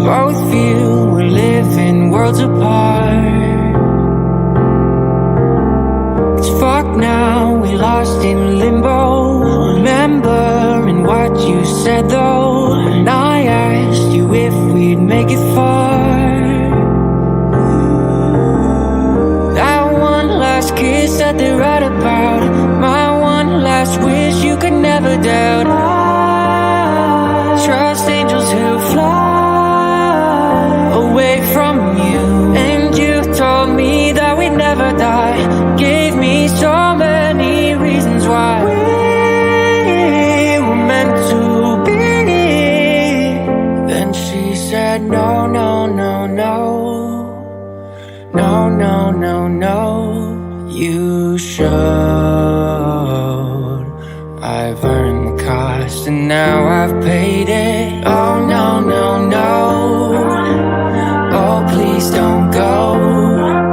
both feel we're living worlds apart. It's fucked now, we lost in limbo. Remembering what you said though, and I asked you if we'd make it far. That one last kiss that they write about, my one last wish you could never doubt. I trust angels who fly away from you, and you told me that we'd never die. Gave me so many reasons why we were meant to be. Then she said no, no, no, no. No, no, no, no. You showed I've earned the cost, and now I've paid it. Oh no, no, no. Oh please don't go.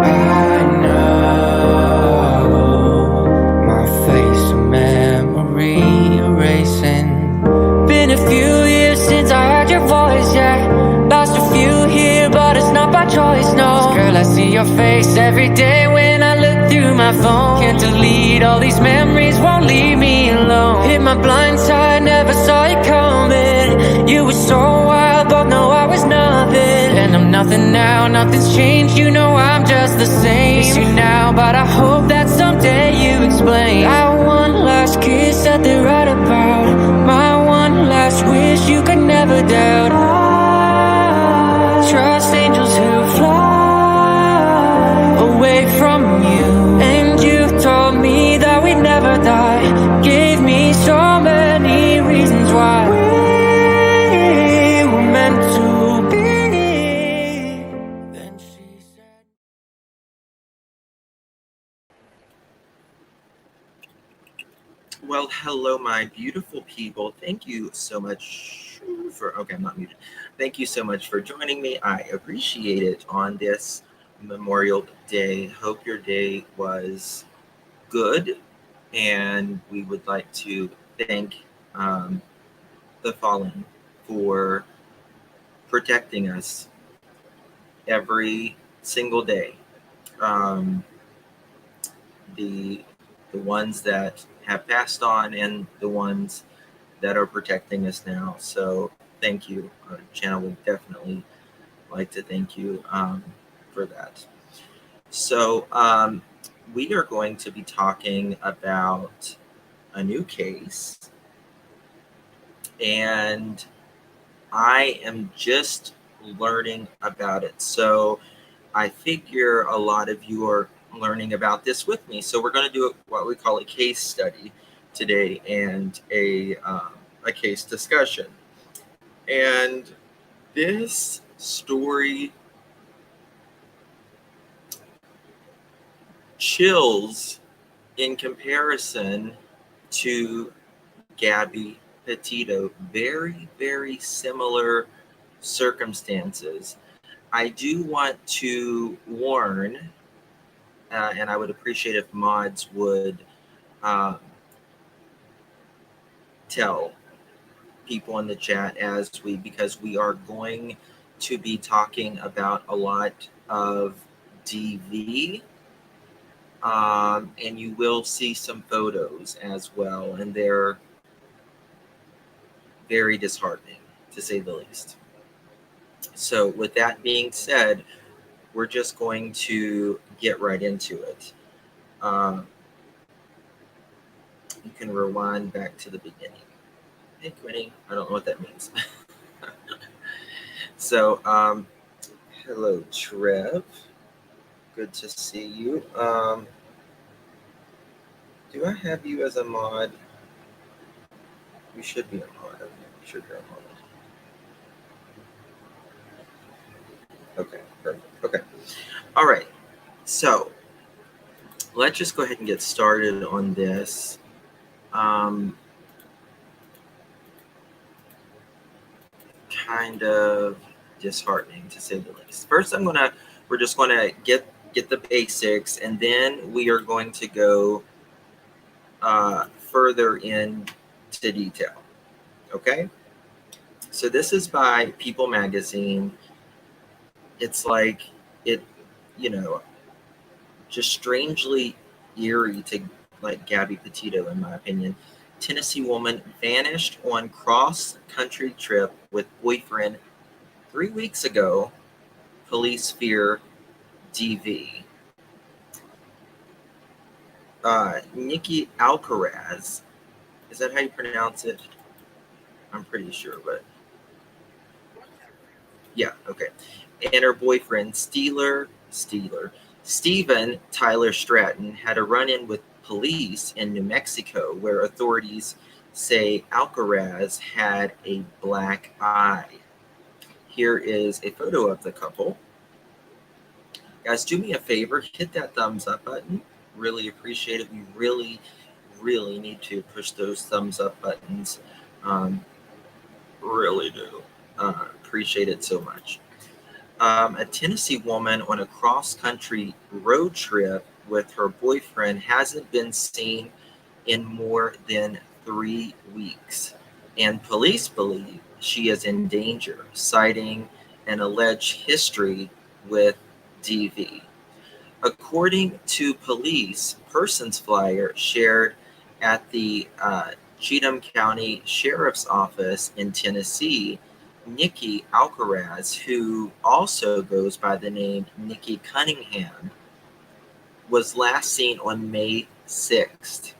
I know my face a memory erasing. Been a few years since I heard your voice, yeah. Lost a few here, but it's not by choice, no. 'Cause girl, I see your face every day when I look through my phone. Can't delete all these memories, won't leave me alone. Hit my blind side, never saw it coming. You were so wild, both know I was nothing. And I'm nothing now, nothing's changed, you know I'm just the same. Miss you now, but I hope that someday you explain. That one last kiss that they write about, my one last wish you could never doubt. I trust angels who fly away from you, and you told me that we'd never die. Gave me so many reasons why we were meant to be. Then she said, Well, hello, my beautiful people. Thank you so much for. Okay, I'm not muted. Thank you so much for joining me. I appreciate it on this Memorial Day. Hope your day was good, and we would like to thank the fallen for protecting us every single day. Um, the ones that have passed on and the ones that are protecting us now. So thank you. Our channel would definitely like to thank you for that. So we are going to be talking about a new case, and I am just learning about it. So I figure a lot of you are learning about this with me. So we're going to do what we call a case study today and a case discussion. And this story chills in comparison to Gabby Petito. Very, very similar circumstances. I do want to warn, and I would appreciate if mods would tell people in the chat because we are going to be talking about a lot of DV, and you will see some photos as well, and they're very disheartening, to say the least. So with that being said, we're just going to get right into it. You can rewind back to the beginning. Hey, Quinny, I don't know what that means. So, hello, Trev. Good to see you. Do I have you as a mod? You should be a mod. I'm sure you're a mod. Okay, perfect. Okay. All right. So, let's just go ahead and get started on this. Kind of disheartening, to say the least. First, we're just gonna get the basics, and then we are going to go further into detail. Okay. So this is by People Magazine, it's like it, you know, just strangely eerie to like Gabby Petito, in my opinion. Tennessee woman vanished on cross-country trip with boyfriend 3 weeks ago. Police fear DV. Nikki Alcaraz, is that how you pronounce it? I'm pretty sure, but yeah, okay. And her boyfriend, Stephen Tyler Stratton, had a run-in with police in New Mexico, where authorities say Alcaraz had a black eye. Here is a photo of the couple. Guys, do me a favor, hit that thumbs up button. Really appreciate it. We really, really need to push those thumbs up buttons. Really do. Appreciate it so much. A Tennessee woman on a cross-country road trip with her boyfriend hasn't been seen in more than 3 weeks, and police believe she is in danger, citing an alleged history with DV. According to police, persons flyer shared at the Cheatham County Sheriff's Office in Tennessee, Nikki Alcaraz, who also goes by the name Nikki Cunningham, was last seen on May 6th.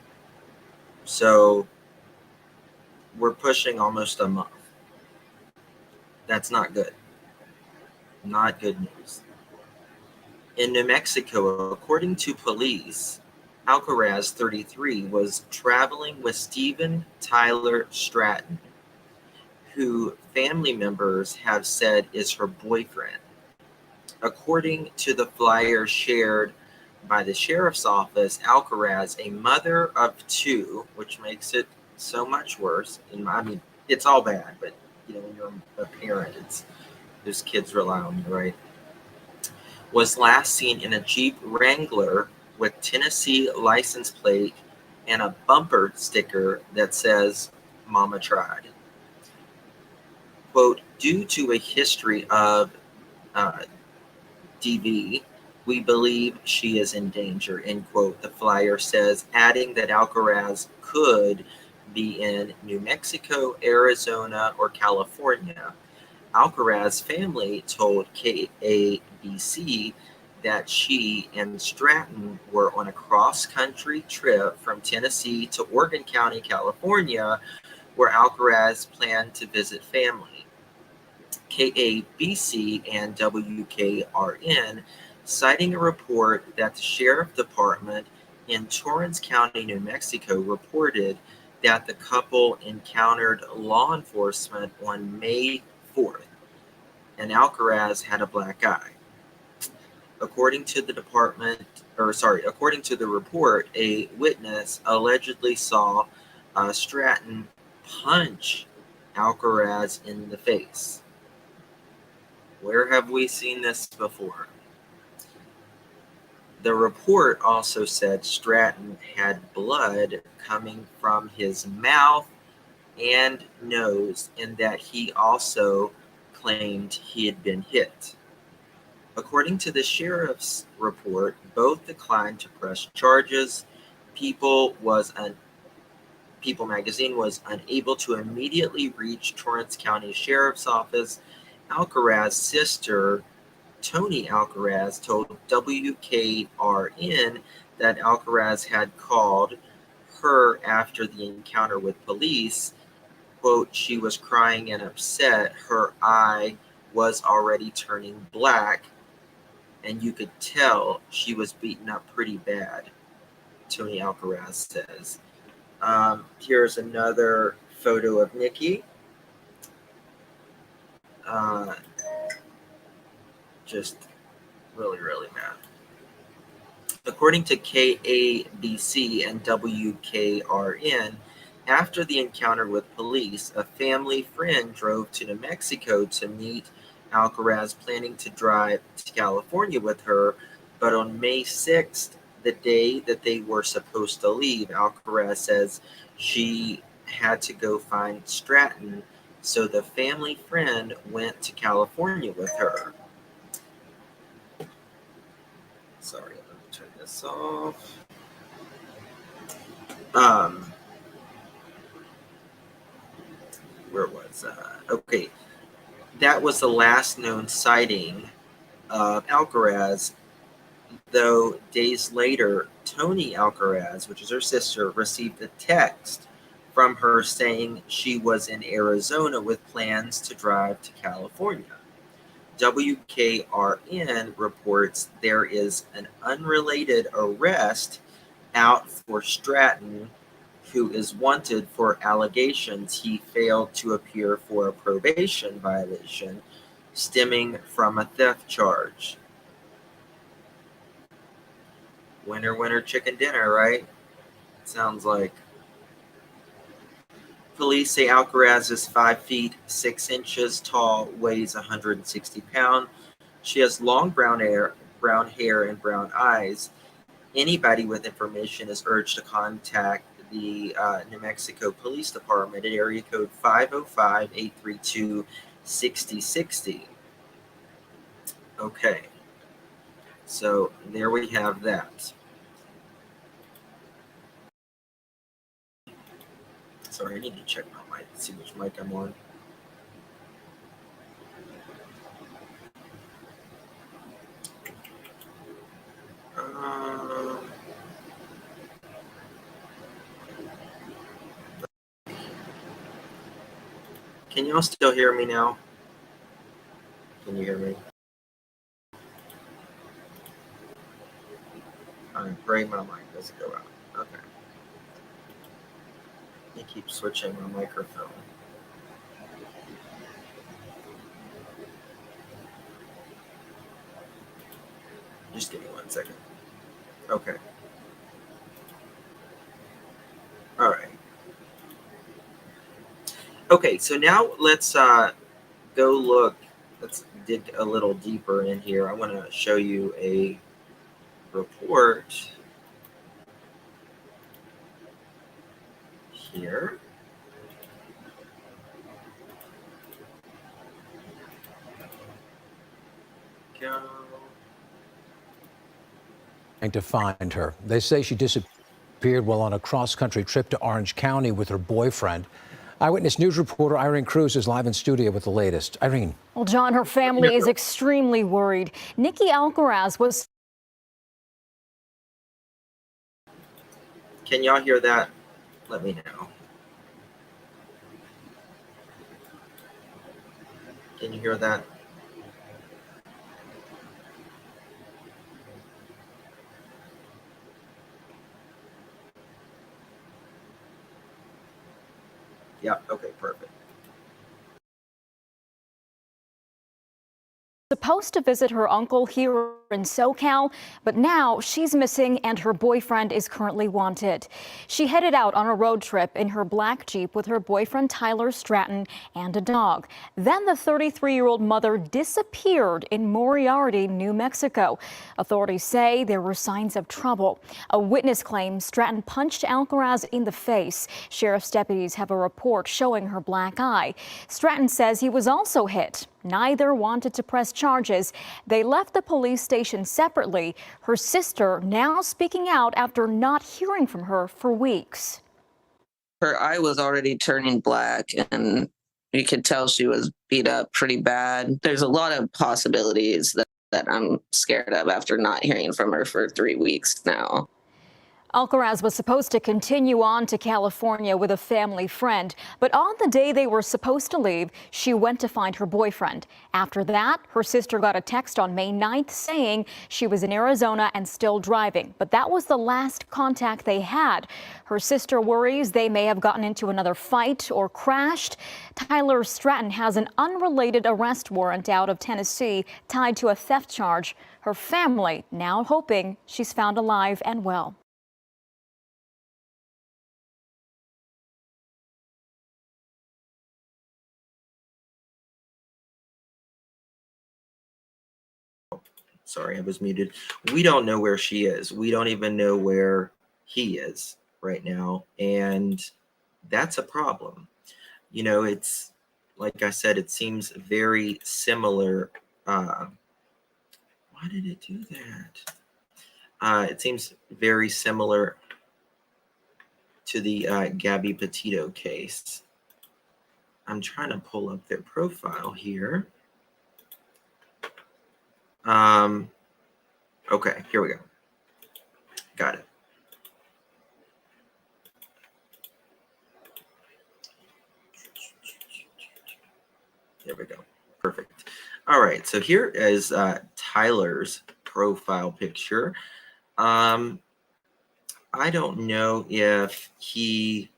So we're pushing almost a month. That's not good. Not good news. In New Mexico, according to police, Alcaraz, 33, was traveling with Stephen Tyler Stratton, who family members have said is her boyfriend. According to the flyer shared by the sheriff's office, Alcaraz, a mother of two, which makes it so much worse. I mean, it's all bad, but when you're a parent, those kids rely on you, right? Was last seen in a Jeep Wrangler with Tennessee license plate and a bumper sticker that says, "Mama tried." Quote, due to a history of DV, we believe she is in danger, end quote, the flyer says, adding that Alcaraz could be in New Mexico, Arizona, or California. Alcaraz's family told KABC that she and Stratton were on a cross-country trip from Tennessee to Oregon County, California, where Alcaraz planned to visit family. KABC and WKRN, citing a report that the Sheriff Department in Torrance County, New Mexico, reported that the couple encountered law enforcement on May 4th, and Alcaraz had a black eye. According to the report, a witness allegedly saw Stratton punch Alcaraz in the face. Where have we seen this before? The report also said Stratton had blood coming from his mouth and nose, and that he also claimed he had been hit. According to the sheriff's report, both declined to press charges. People magazine was unable to immediately reach Torrance County Sheriff's Office. Alcaraz's sister, Tony Alcaraz, told WKRN that Alcaraz had called her after the encounter with police. Quote, she was crying and upset. Her eye was already turning black, and you could tell she was beaten up pretty bad, Tony Alcaraz says. Here's another photo of Nikki. Just really, really mad. According to KABC and WKRN, after the encounter with police, a family friend drove to New Mexico to meet Alcaraz, planning to drive to California with her. But on May 6th, the day that they were supposed to leave, Alcaraz says she had to go find Stratton, so the family friend went to California with her. Sorry, let me turn this off. Where was okay, that was the last known sighting of Alcaraz, though days later, Tony Alcaraz, which is her sister, received a text from her saying she was in Arizona with plans to drive to California. WKRN reports there is an unrelated arrest out for Stratton, who is wanted for allegations he failed to appear for a probation violation stemming from a theft charge. Winner, winner, chicken dinner, right? Sounds like. Police say Alcaraz is 5 feet 6 inches tall, weighs 160 pounds. She has long brown hair, and brown eyes. Anybody with information is urged to contact the New Mexico Police Department at area code 505-832-6060. Okay, so there we have that. Sorry, I need to check my mic, see which mic I'm on. Can y'all still hear me now? Can you hear me? I pray my mic doesn't go out. Okay. I keep switching my microphone. Just give me 1 second. Okay. All right. Okay, so now let's go look. Let's dig a little deeper in here. I want to show you a report here. Go. To find her. They say she disappeared while on a cross-country trip to Orange County with her boyfriend. Eyewitness News reporter Irene Cruz is live in studio with the latest. Irene. Well, John, her family is extremely worried. Nikki Alcaraz was... Can y'all hear that? Let me know. Can you hear that? Yeah, okay, perfect. Supposed to visit her uncle here in SoCal, but now she's missing and her boyfriend is currently wanted. She headed out on a road trip in her black Jeep with her boyfriend Tyler Stratton and a dog. Then the 33-year-old mother disappeared in Moriarty, New Mexico. Authorities say there were signs of trouble. A witness claims Stratton punched Alcaraz in the face. Sheriff's deputies have a report showing her black eye. Stratton says he was also hit. Neither wanted to press charges. They left the police station separately. Her sister now speaking out after not hearing from her for weeks. Her eye was already turning black, and you could tell she was beat up pretty bad. There's a lot of possibilities that I'm scared of after not hearing from her for 3 weeks now. Alcaraz was supposed to continue on to California with a family friend, but on the day they were supposed to leave, she went to find her boyfriend. After that, her sister got a text on May 9th saying she was in Arizona and still driving, but that was the last contact they had. Her sister worries they may have gotten into another fight or crashed. Tyler Stratton has an unrelated arrest warrant out of Tennessee tied to a theft charge. Her family now hoping she's found alive and well. Sorry, I was muted. We don't know where she is. We don't even know where he is right now. And that's a problem. You know, it's like I said, it seems very similar. Why did it do that? It seems very similar to the Gabby Petito case. I'm trying to pull up their profile here. Okay, here we go. Got it. There we go. Perfect. All right, so here is Tyler's profile picture. I don't know if he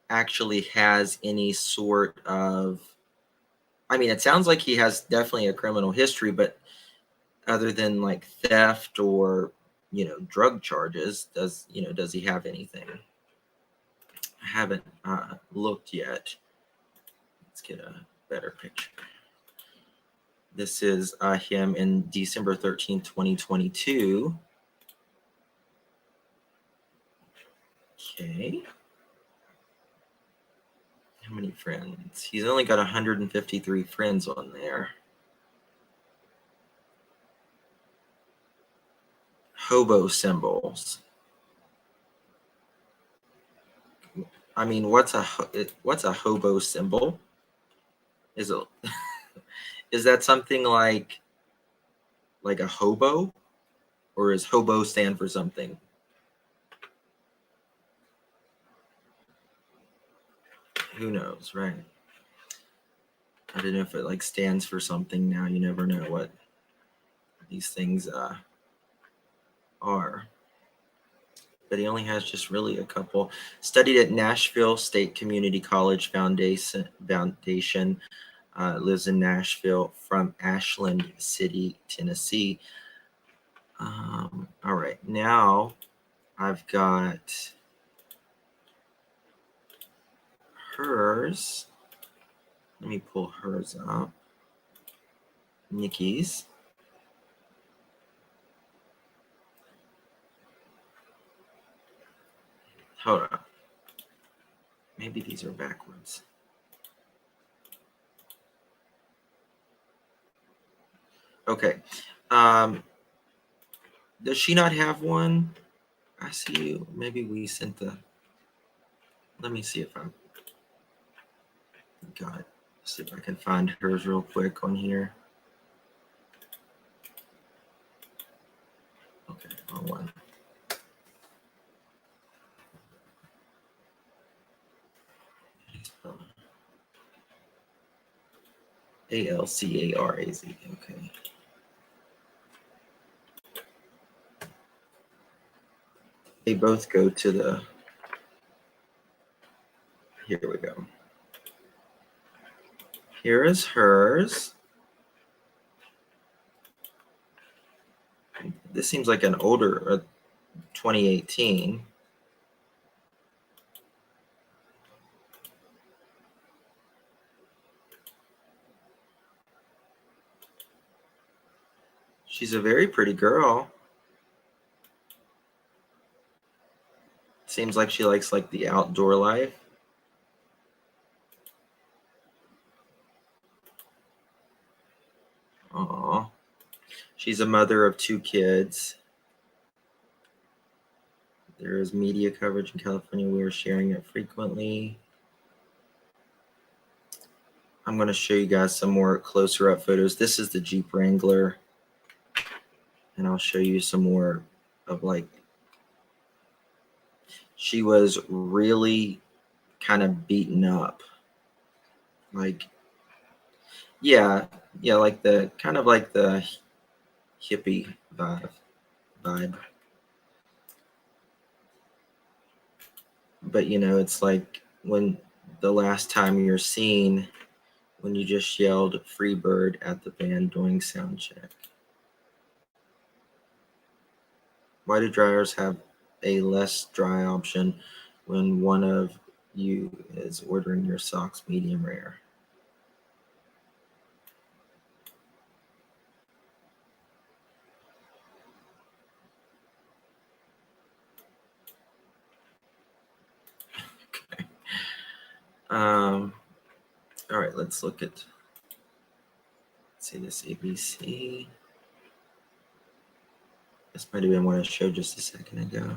actually has any sort of, I mean, it sounds like he has definitely a criminal history, but other than like theft or, drug charges, does he have anything? I haven't looked yet. Let's get a better picture. This is him in December 13th, 2022. Okay. How many friends? He's only got 153 friends on there. Hobo symbols. I mean, what's a hobo symbol? Is that something like a hobo, or is hobo stand for something? Who knows, right? I don't know if it like stands for something now. You never know what these things are. But he only has just really a couple. Studied at Nashville State Community College Foundation. Lives in Nashville from Ashland City, Tennessee. All right, now I've got hers. Let me pull hers up. Nikki's. Hold on. Maybe these are backwards. Okay. Does she not have one? I see you. Maybe we sent the. Let me see if I'm. Got it. See if I can find hers real quick on here. Okay, wrong one. Alcaraz. Okay. They both go to the. Here we go. Here is hers. This seems like an older 2018. She's a very pretty girl. Seems like she likes like the outdoor life. Aww. She's a mother of 2 kids. There is media coverage in California. We are sharing it frequently. I'm going to show you guys some more closer up photos. This is the Jeep Wrangler. And I'll show you some more of like, she was really kind of beaten up. Like, yeah, like the kind of like the hippie vibe. But it's like when the last time you're seen when you just yelled "Free Bird" at the band doing sound check. Why do dryers have a less dry option when one of you is ordering your socks medium rare? Okay. All right, let's look at, let's see this ABC. This might have been what I showed just a second ago.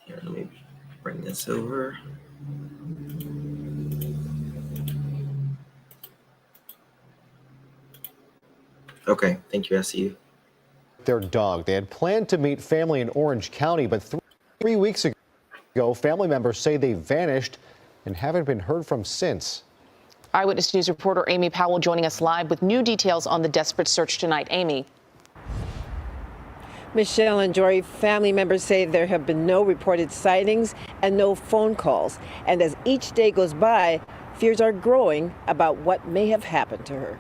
Here, let me bring this over. Okay, thank you, SU. Their dog. They had planned to meet family in Orange County, but 3 weeks ago, family members say they vanished and haven't been heard from since. Eyewitness News reporter Amy Powell joining us live with new details on the desperate search tonight. Amy. Michelle and Jory, family members say there have been no reported sightings and no phone calls. And as each day goes by, fears are growing about what may have happened to her.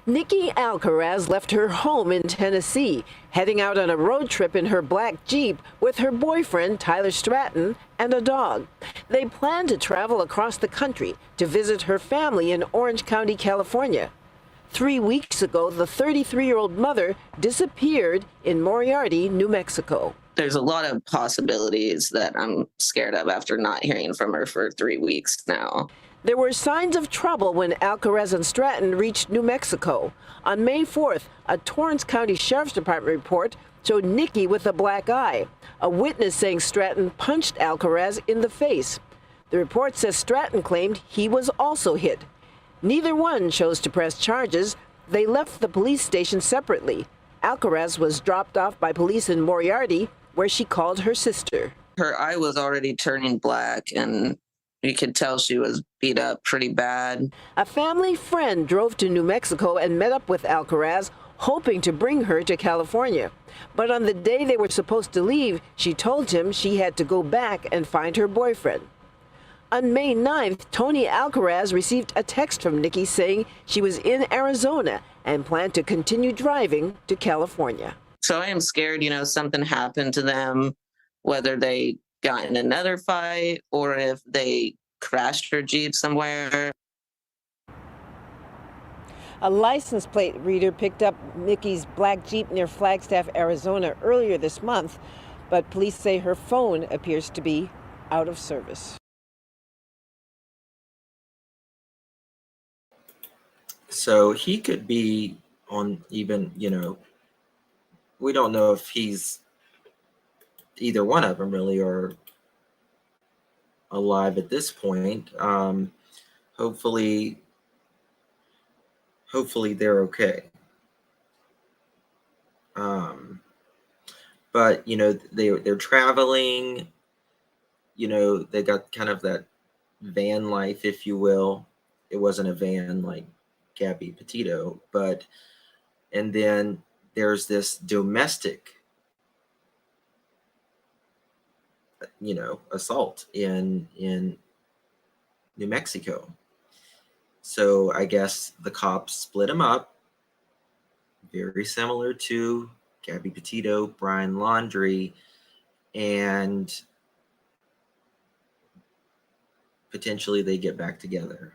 Nikki Alcaraz left her home in Tennessee, heading out on a road trip in her black Jeep with her boyfriend, Tyler Stratton, and a dog. They plan to travel across the country to visit her family in Orange County, California. 3 weeks ago, the 33-year-old mother disappeared in Moriarty, New Mexico. There's a lot of possibilities that I'm scared of after not hearing from her for 3 weeks now. There were signs of trouble when Alcaraz and Stratton reached New Mexico. On May 4th, a Torrance County Sheriff's Department report showed Nikki with a black eye. A witness saying Stratton punched Alcaraz in the face. The report says Stratton claimed he was also hit. Neither one chose to press charges. They left the police station separately. Alcaraz was dropped off by police in Moriarty, where she called her sister. Her eye was already turning black, and you could tell she was beat up pretty bad. A family friend drove to New Mexico and met up with Alcaraz, hoping to bring her to California. But on the day they were supposed to leave, she told him she had to go back and find her boyfriend. On May 9th, Tony Alcaraz received a text from Nikki saying she was in Arizona and planned to continue driving to California. So I am scared, something happened to them, whether they got in another fight or if they crashed her Jeep somewhere. A license plate reader picked up Nikki's black Jeep near Flagstaff, Arizona earlier this month, but police say her phone appears to be out of service. So he could be on even, we don't know if he's either one of them really are alive at this point. Hopefully they're okay. But they're traveling. They got kind of that van life, if you will. It wasn't a van like Gabby Petito, and then there's this domestic assault in New Mexico. So I guess the cops split them up, very similar to Gabby Petito, Brian Laundrie, and potentially they get back together.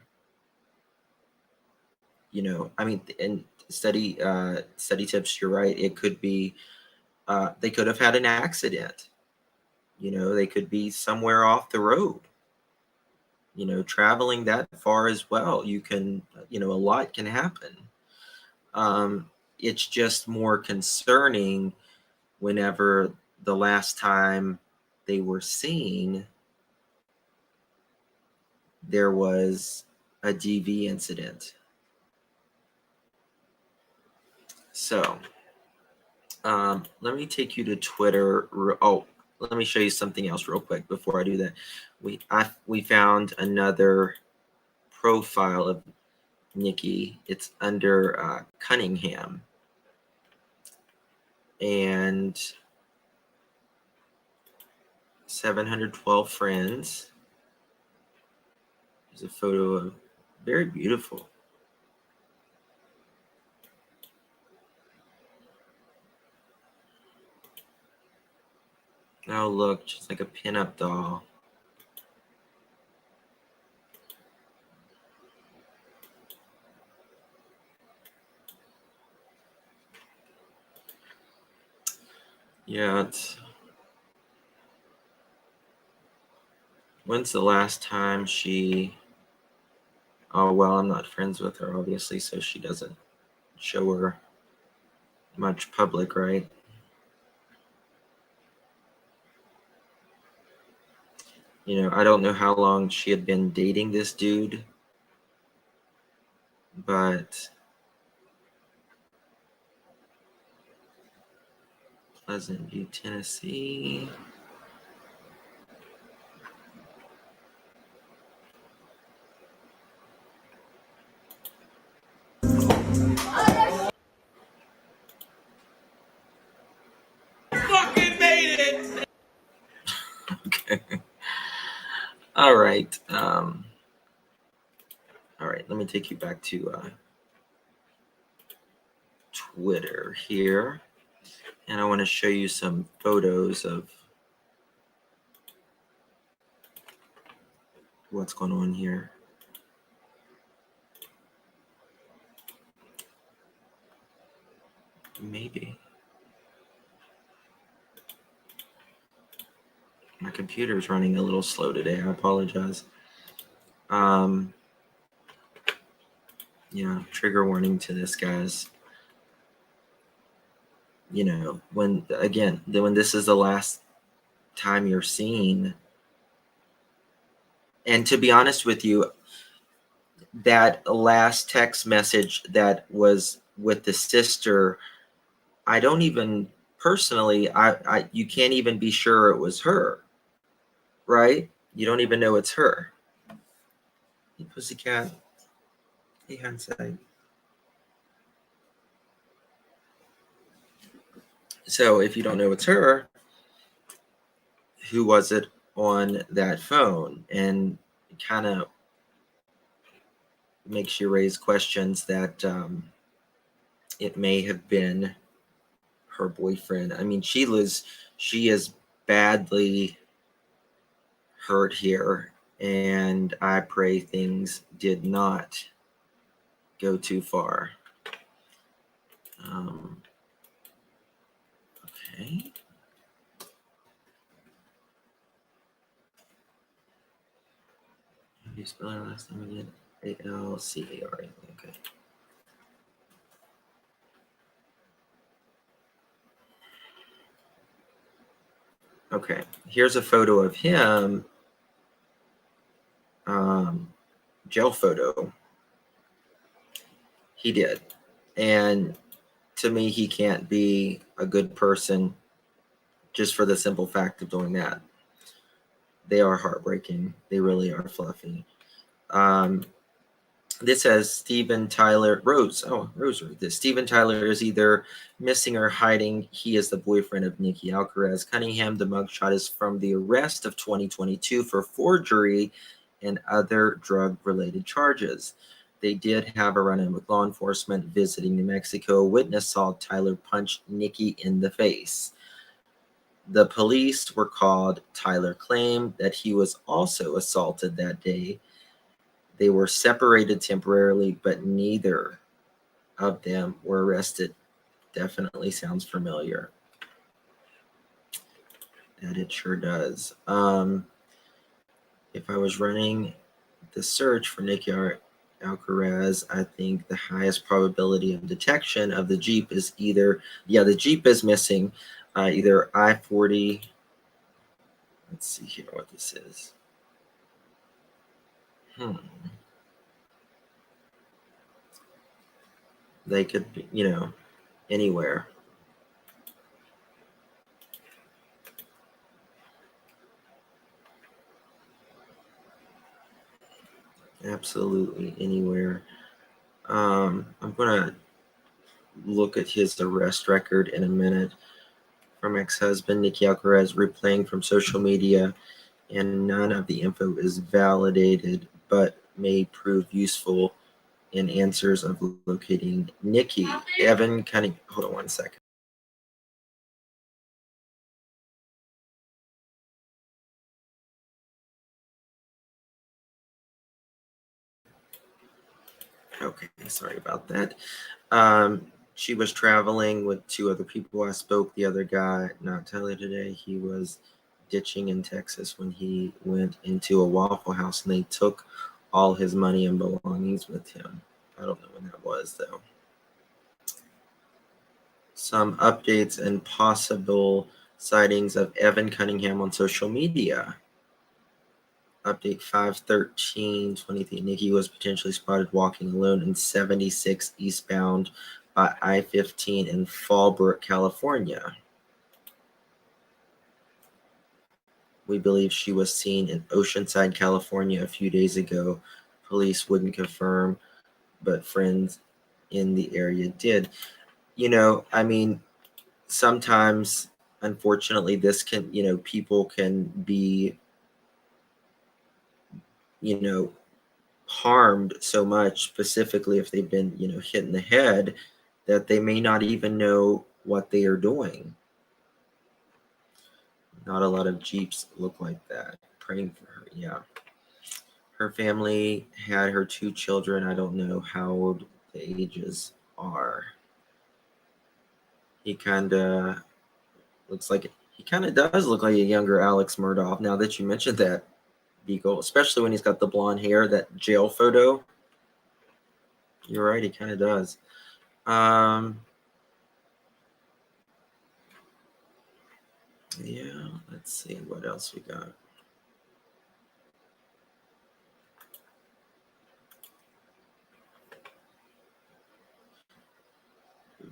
And study tips, you're right. It could be, they could have had an accident. They could be somewhere off the road, traveling that far as well. You can, a lot can happen. It's just more concerning whenever the last time they were seen, there was a DV incident. So let me take you to Twitter. Oh, let me show you something else real quick before I do that. We found another profile of Nikki. It's under Cunningham. And 712 friends. There's a photo of very beautiful. Oh, look, just like a pinup doll. Yeah, when's the last time she Oh, well, I'm not friends with her, obviously, so she doesn't show her much public, right? You know, I don't know how long she had been dating this dude, but Pleasant View, Tennessee. Fucking made it. Okay. All right. All right. Let me take you back to Twitter here, and I want to show you some photos of what's going on here. Maybe my computer is running a little slow today. I apologize. Yeah, trigger warning to this, guys. You know, when this is the last time you're seen, and to be honest with you, that last text message that was with the sister, I don't even personally, I you can't even be sure it was her, right? You don't even know it's her. Hey, pussycat. Hey, hindsight. So if you don't know it's her, who was it on that phone? And it kind of makes you raise questions that it may have been her boyfriend. I mean, she is badly hurt here, and I pray things did not go too far. Okay. How do you spell her last name again? Alcare. Okay. Okay. Here's a photo of him. Jail photo. He did. And to me, he can't be a good person just for the simple fact of doing that. They are heartbreaking. They really are fluffy. This says Steven Tyler Rose. Oh, Rose wrote this. Steven Tyler is either missing or hiding. He is the boyfriend of Nikki Alcaraz. Cunningham, the mugshot, is from the arrest of 2022 for forgery and other drug-related charges. They did have a run-in with law enforcement visiting New Mexico. A witness saw Tyler punch Nikki in the face. The police were called. Tyler claimed that he was also assaulted that day. They were separated temporarily, but neither of them were arrested. Definitely sounds familiar. That it sure does. If I was running the search for Nikki Alcaraz, I think the highest probability of detection of the Jeep is either, the Jeep is missing, either I-40. Let's see here what this is. They could be, anywhere. Absolutely anywhere. I'm gonna look at his arrest record in a minute. From ex-husband Nikki Alcaraz, replaying from social media, and none of the info is validated, but may prove useful in answers of locating Nikki. Evan Cunningham. Hold on one second. Okay, sorry about that. She was traveling with two other people. I spoke. The other guy, not Tyler today, he was ditching in Texas when he went into a Waffle House, and they took all his money and belongings with him. I don't know when that was, though. Some updates and possible sightings of Evan Cunningham on social media. Update 5/13/23. Nikki was potentially spotted walking alone in 76 eastbound by I-15 in Fallbrook, California. We believe she was seen in Oceanside, California a few days ago. Police wouldn't confirm, but friends in the area did. You know, I mean, sometimes, unfortunately, this can, you know, people can be, you know, harmed so much, specifically if they've been, you know, hit in the head, that they may not even know what they are doing. Not a lot of Jeeps look like that. Praying for her, yeah. Her family had her 2 children. I don't know how old the ages are. He kind of looks like, he kind of does look like a younger Alex Murdaugh, now that you mentioned that, Beagle, especially when he's got the blonde hair, that jail photo. You're right, he kind of does. Yeah, let's see what else we got.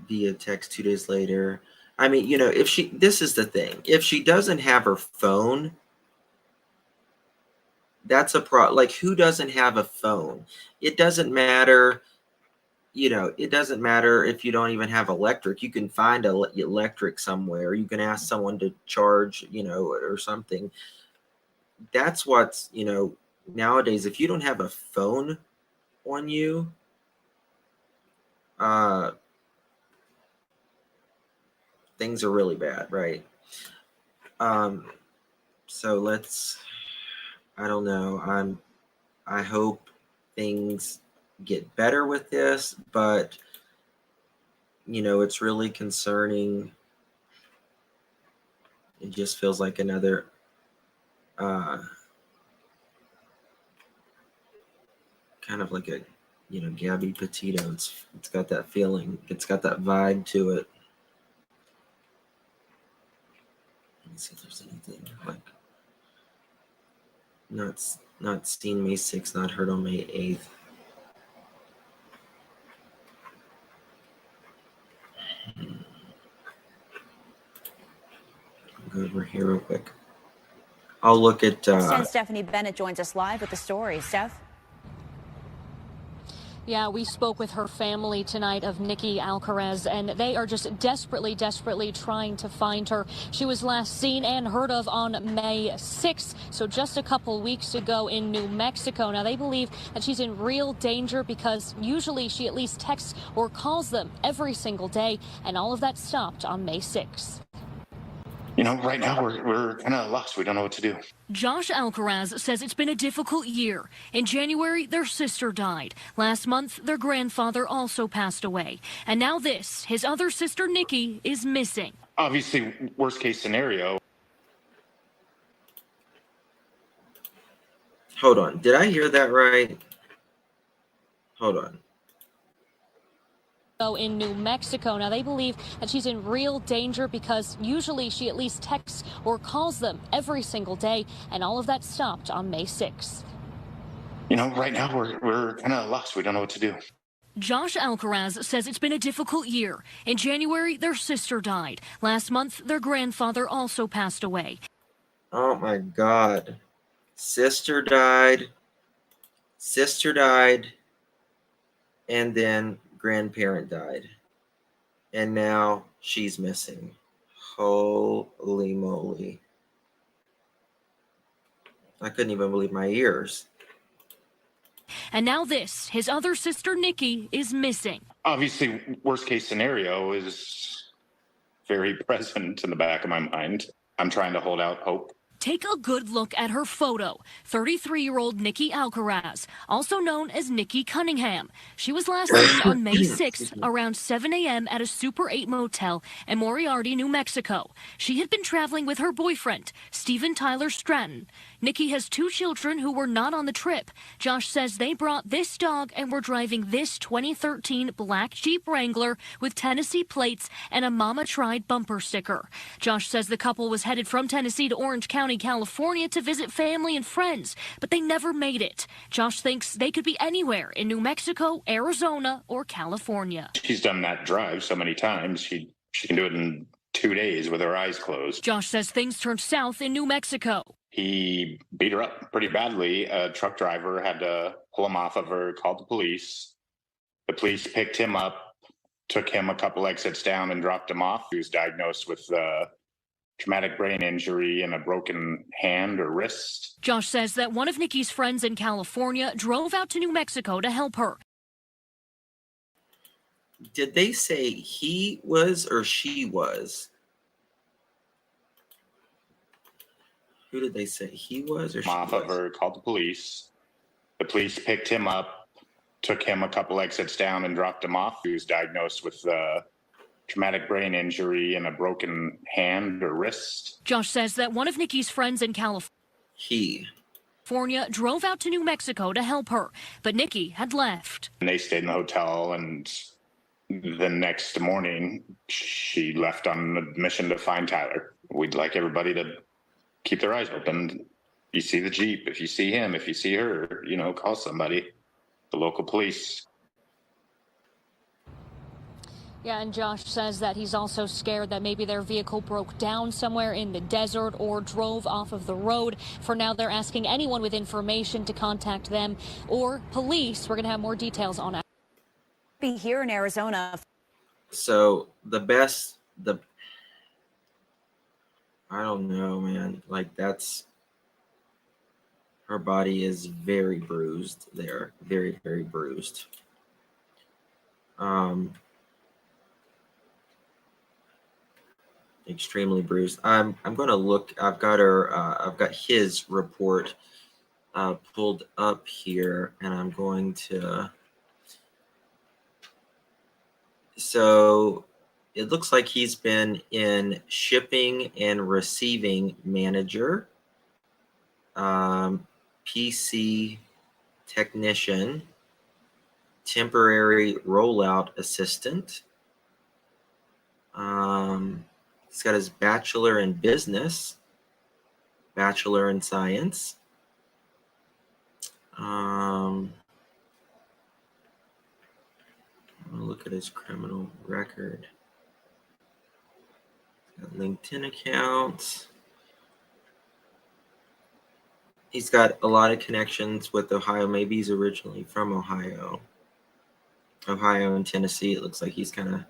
Via text 2 days later. I mean, you know, if she, this is the thing, if she doesn't have her phone, that's a like, who doesn't have a phone? It doesn't matter, you know, it doesn't matter if you don't even have electric. You can find electric somewhere. You can ask someone to charge, you know, or something. That's what's, you know, nowadays, if you don't have a phone on you, things are really bad, right? So let's, I don't know. I hope things get better with this, but you know, it's really concerning. It just feels like another kind of like a, you know, Gabby Petito. It's got that feeling. It's got that vibe to it. Let me see if there's anything like not seen May 6th, not heard on May 8th. I'll go over here real quick. I'll look at. Stephanie Bennett joins us live with the story. Steph? Yeah, we spoke with her family tonight of Nikki Alcaraz, and they are just desperately trying to find her. She was last seen and heard of on May 6th, so just a couple weeks ago in New Mexico. Now, they believe that she's in real danger because usually she at least texts or calls them every single day, and all of that stopped on May 6th. You know, right now we're kind of lost. We don't know what to do. Josh Alcaraz says it's been a difficult year. In January, their sister died. Last month, their grandfather also passed away. And now this, his other sister, Nikki, is missing. Obviously, worst case scenario. Hold on. Did I hear that right? Hold on. In New Mexico. Now, they believe that she's in real danger because usually she at least texts or calls them every single day, and all of that stopped on May 6th. You know, right now we're kind of lost. We don't know what to do. Josh Alcaraz says it's been a difficult year. In January, their sister died. Last month, their grandfather also passed away. Oh my God. Sister died, and then grandparent died, and now she's missing. Holy moly. I couldn't even believe my ears. And now this, his other sister, Nikki, is missing. Obviously, worst case scenario is very present in the back of my mind. I'm trying to hold out hope. Take a good look at her photo. 33-year-old Nikki Alcaraz, also known as Nikki Cunningham. She was last seen on May 6th around 7 a.m. at a Super 8 motel in Moriarty, New Mexico. She had been traveling with her boyfriend, Steven Tyler Stratton. Nikki has 2 children who were not on the trip. Josh says they brought this dog and were driving this 2013 black Jeep Wrangler with Tennessee plates and a Mama Tried bumper sticker. Josh says the couple was headed from Tennessee to Orange County, California to visit family and friends, but they never made it. Josh thinks they could be anywhere in New Mexico, Arizona, or California. She's done that drive so many times, she can do it in 2 days with her eyes closed. Josh says things turned south in New Mexico. He beat her up pretty badly. A truck driver had to pull him off of her, called the police. The police picked him up, took him a couple exits down and dropped him off. He was diagnosed with traumatic brain injury and a broken hand or wrist. Josh says that one of Nikki's friends in California drove out to New Mexico to help her. Did they say he was or she was? Who did they say he was or she Off was? of her, called the police. The police picked him up, took him a couple exits down and dropped him off. He was diagnosed with traumatic brain injury and a broken hand or wrist. Josh says that one of Nikki's friends in California drove out to New Mexico to help her, but Nikki had left. And they stayed in the hotel, and the next morning she left on a mission to find Tyler. We'd like everybody to keep their eyes open. You see the Jeep, if you see him, if you see her, call somebody, the local police. Yeah, and Josh says that he's also scared that maybe their vehicle broke down somewhere in the desert or drove off of the road. For now, they're asking anyone with information to contact them or police. We're going to have more details on it. Be here in Arizona. So I don't know, man. Like, her body is very bruised there. Very, very bruised. Extremely bruised. I'm going to look. I've got his report pulled up here, and I'm going to. So it looks like he's been in shipping and receiving manager, PC technician, temporary rollout assistant. He's got his bachelor in business, bachelor in science. Look at his criminal record. He's got LinkedIn accounts. He's got a lot of connections with Ohio. Maybe he's originally from Ohio and Tennessee. It looks like he's kind of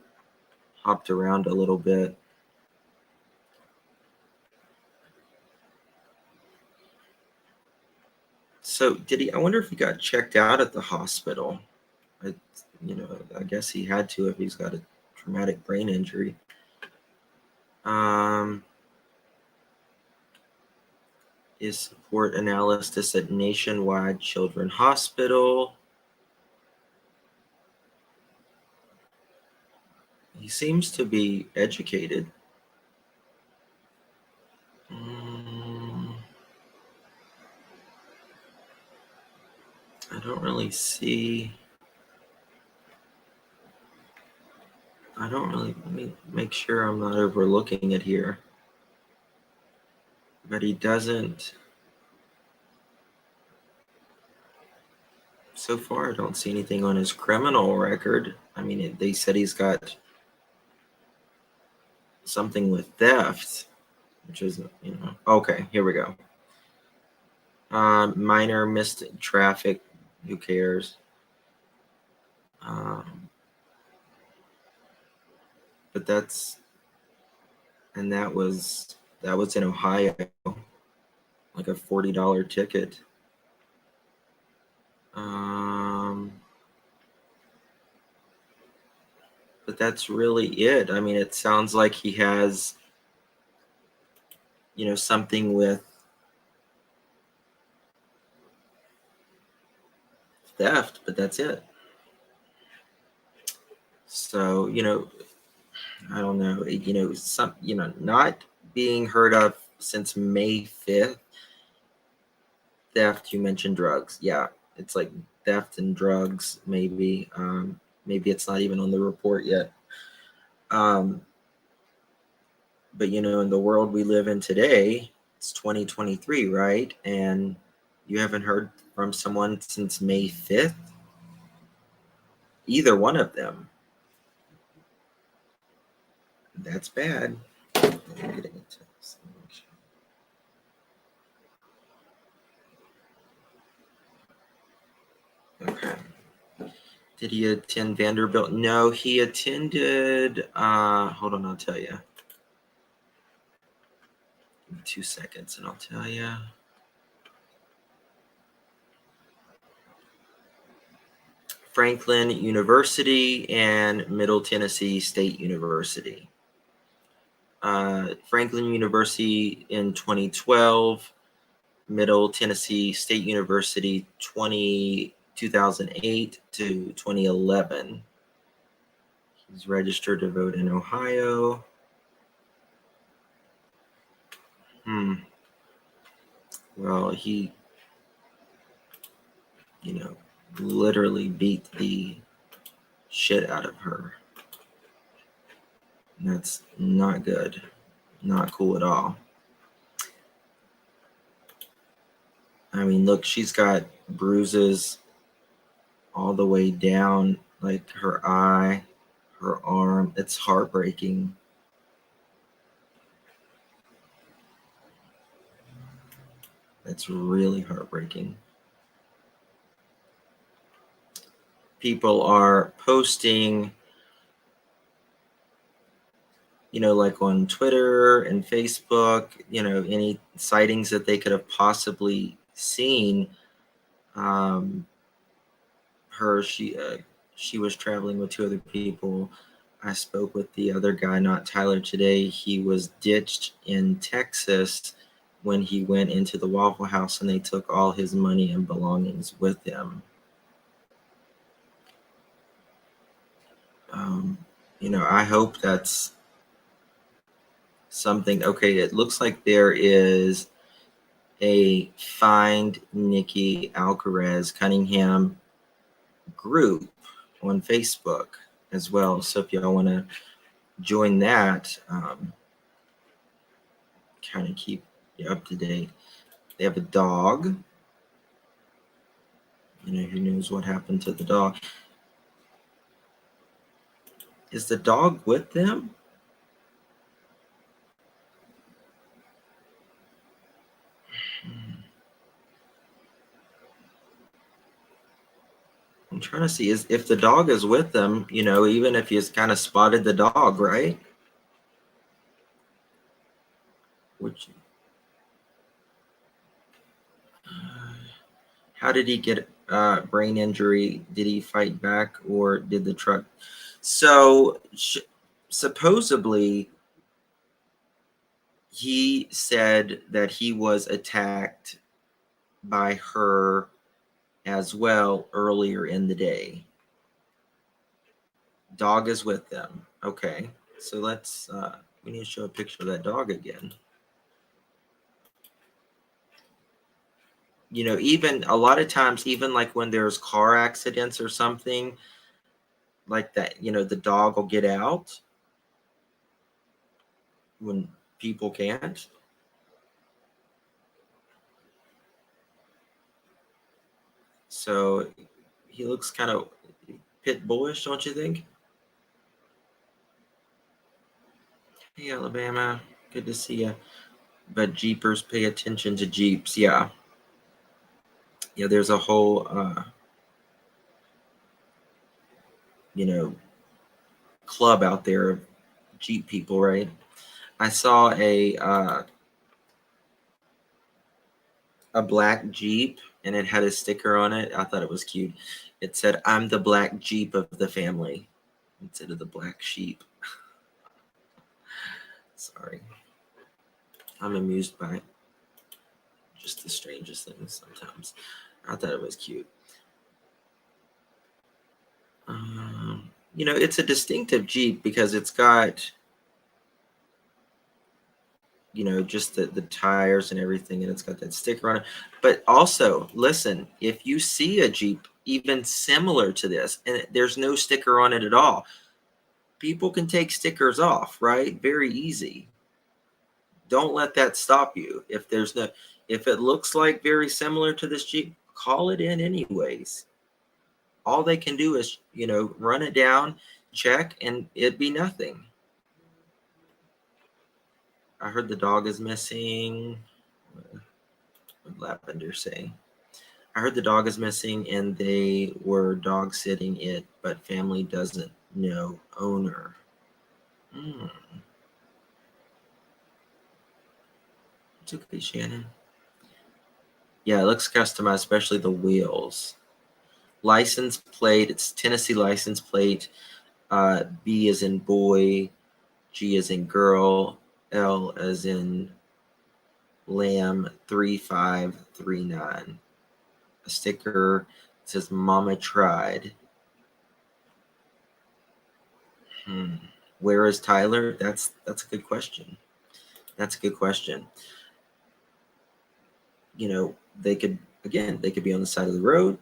hopped around a little bit. So I wonder if he got checked out at the hospital. I guess he had to if he's got a traumatic brain injury. Is support analysis at Nationwide Children's Hospital. He seems to be educated. I don't really see. Let me make sure I'm not overlooking it here. But he doesn't. So far, I don't see anything on his criminal record. I mean, they said he's got something with theft, which is, okay, here we go. Minor missed traffic. Who cares? But that was in Ohio, like a $40 ticket. But that's really it. I mean, it sounds like he has, something with theft, but that's it. So, I don't know, not being heard of since May 5th. Theft, you mentioned drugs. Yeah, it's like theft and drugs, maybe. Maybe it's not even on the report yet. But in the world we live in today, it's 2023, right? And you haven't heard from someone since May 5th? Either one of them. That's bad. Okay. Did he attend Vanderbilt? No, he attended, hold on, I'll tell you. Give me 2 seconds and I'll tell you. Franklin University and Middle Tennessee State University. Franklin University in 2012, Middle Tennessee State University 2008 to 2011. He's registered to vote in Ohio. Well, he, literally beat the shit out of her. And that's not good. Not cool at all. I mean, look, she's got bruises all the way down, like her eye, her arm. It's heartbreaking. It's really heartbreaking. People are posting, like on Twitter and Facebook, any sightings that they could have possibly seen. She was traveling with 2 other people. I spoke with the other guy, not Tyler, today. He was ditched in Texas when he went into the Waffle House, and they took all his money and belongings with him. I hope that's something. Okay, it looks like there is a Find Nikki Alcaraz Cunningham group on Facebook as well. So if y'all want to join that, kind of keep you up to date. They have a dog. Who knows what happened to the dog? Is the dog with them? I'm trying to see if the dog is with them, even if he's kind of spotted the dog, right? How did he get brain injury? Did he fight back, or did the truck? So supposedly he said that he was attacked by her as well earlier in the day. Dog is with them. Okay, so let's we need to show a picture of that dog again. Even a lot of times, even like when there's car accidents or something like that, the dog will get out when people can't. So he looks kind of pit bullish, don't you think? Hey, Alabama, good to see you. But Jeepers, pay attention to Jeeps. Yeah, there's a whole club out there of Jeep people, right? I saw a black Jeep, and it had a sticker on it. I thought it was cute. It said, "I'm the black Jeep of the family," instead of the black sheep. Sorry. I'm amused by just the strangest things sometimes. I thought it was cute. You know, it's a distinctive Jeep because it's got, you know, just the tires and everything, and it's got that sticker on it. But also, listen, if you see a Jeep even similar to this and there's no sticker on it at all, people can take stickers off, right? Very easy. Don't let that stop you. If it looks like very similar to this Jeep, call it in anyways. All they can do is, you know, run it down, check, and it'd be nothing. I heard the dog is missing. What did Lavender say? I heard the dog is missing and they were dog sitting it, but family doesn't know owner. Hmm. It's okay, Shannon. Yeah, it looks customized, especially the wheels. License plate, it's Tennessee license plate. B as in boy, G as in girl, L as in lamb 3539. A sticker says Mama tried. Where is Tyler? That's a good question. That's a good question. You know, they could be on the side of the road.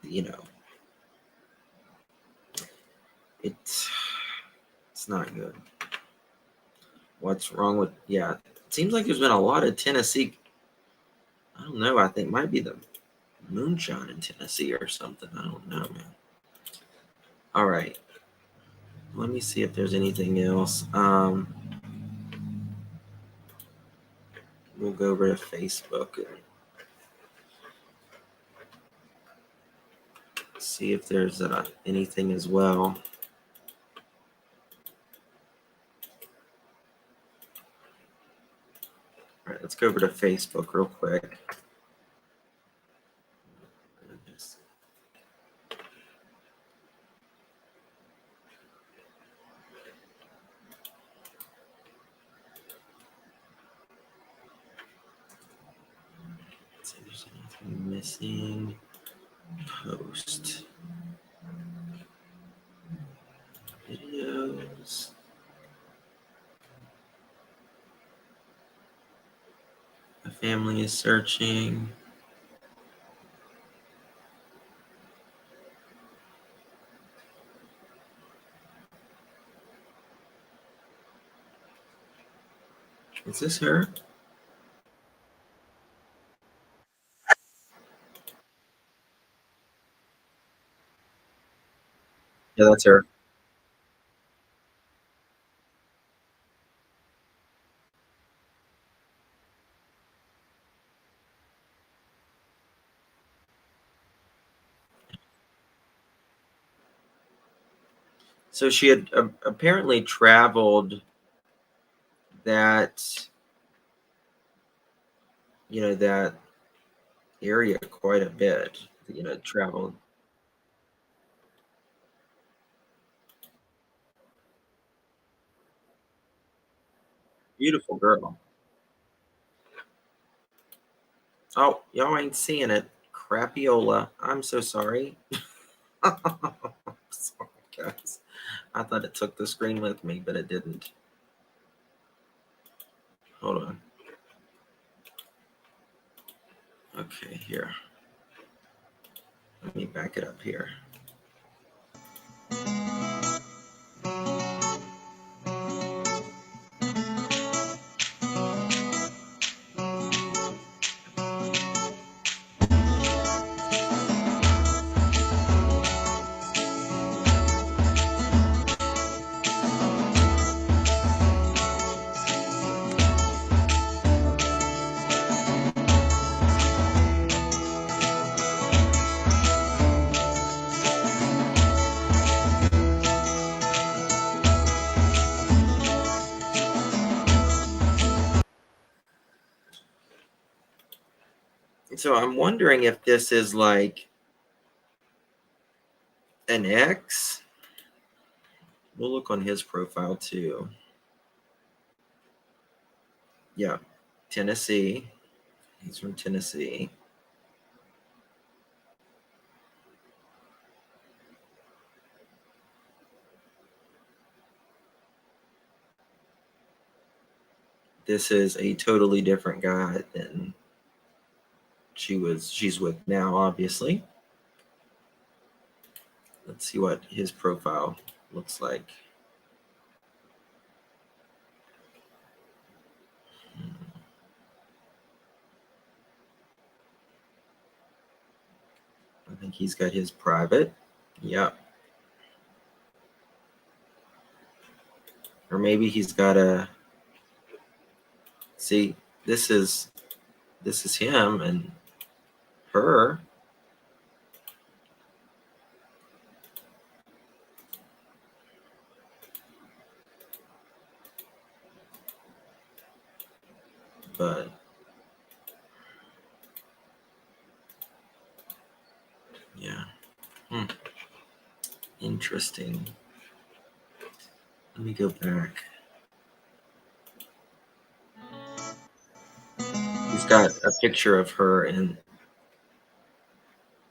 You know, it's not good. What's wrong with, yeah, it seems like there's been a lot of Tennessee. I don't know. I think it might be the moonshine in Tennessee or something. I don't know, man. All right. Let me see if there's anything else. We'll go over to Facebook and see if there's anything as well. All right, let's go over to Facebook real quick. Let's see if there's anything missing. Post. Videos. My family is searching. Is this her? Yeah, that's her. So she had apparently traveled that, you know, that area quite a bit, you know, traveled. Beautiful girl. Oh, y'all ain't seeing it. Crapiola. I'm so sorry. Sorry, guys. I thought it took the screen with me, but it didn't. Hold on. Okay, here. Let me back it up here. So I'm wondering if this is like an ex. We'll look on his profile too. Yeah, Tennessee. He's from Tennessee. This is a totally different guy than she's with now, obviously. Let's see what his profile looks like. I think he's got his private. Yep. Or maybe he's got a, see, this is him and her. But yeah. Interesting. Let me go back. He's got a picture of her in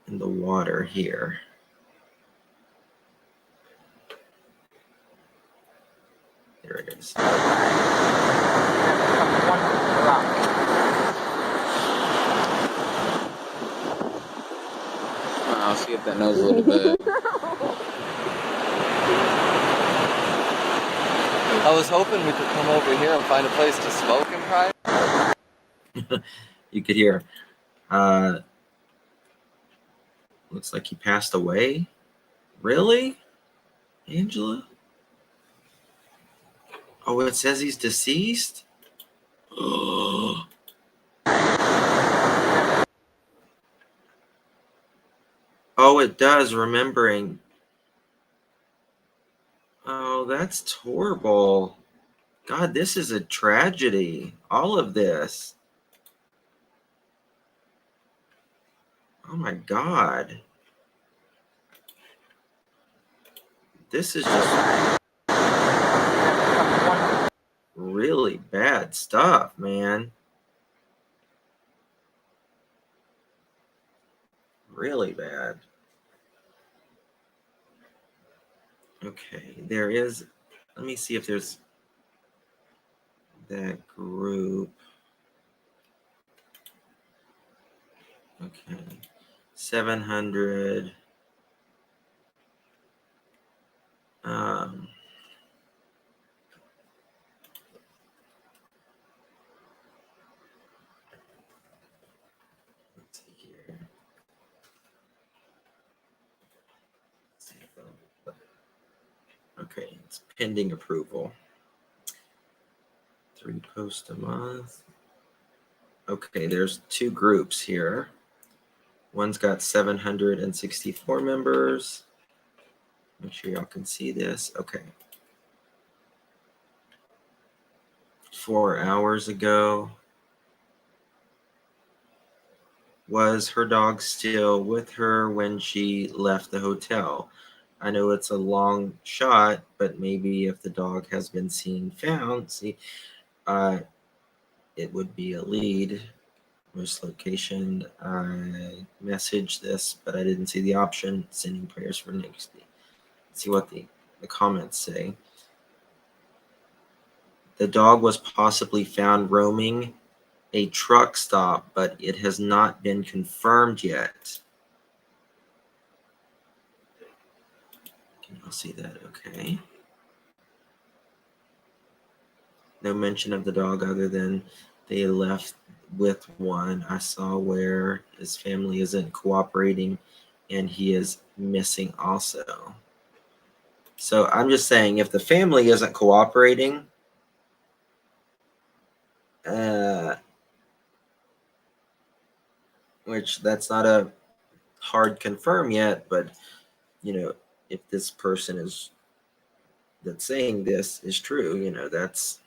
the water here. There it is. I'll see if that knows a little bit. I was hoping we could come over here and find a place to smoke in private. You could hear. Looks like he passed away. Really? Angela? Oh, it says he's deceased? Oh, it does, remembering. Oh, that's horrible. God, this is a tragedy. All of this. Oh my God. This is just really bad stuff, man. Really bad. Okay, there is, let me see if there's that group. Okay, 700. Let's see here. Okay, it's pending approval. 3 posts a month. Okay, there's 2 groups here. One's got 764 members. Make sure y'all can see this. Okay. 4 hours ago. Was her dog still with her when she left the hotel? I know it's a long shot, but maybe if the dog has been seen found, it would be a lead. Most location. I messaged this, but I didn't see the option. Sending prayers for Nikki. Let's see what the comments say. The dog was possibly found roaming a truck stop, but it has not been confirmed yet. Can you all see that? Okay. No mention of the dog other than they left with one. I saw where his family isn't cooperating and he is missing also. So I'm just saying, if the family isn't cooperating, which that's not a hard confirm yet, but you know, if this person that's saying this is true, you know, that's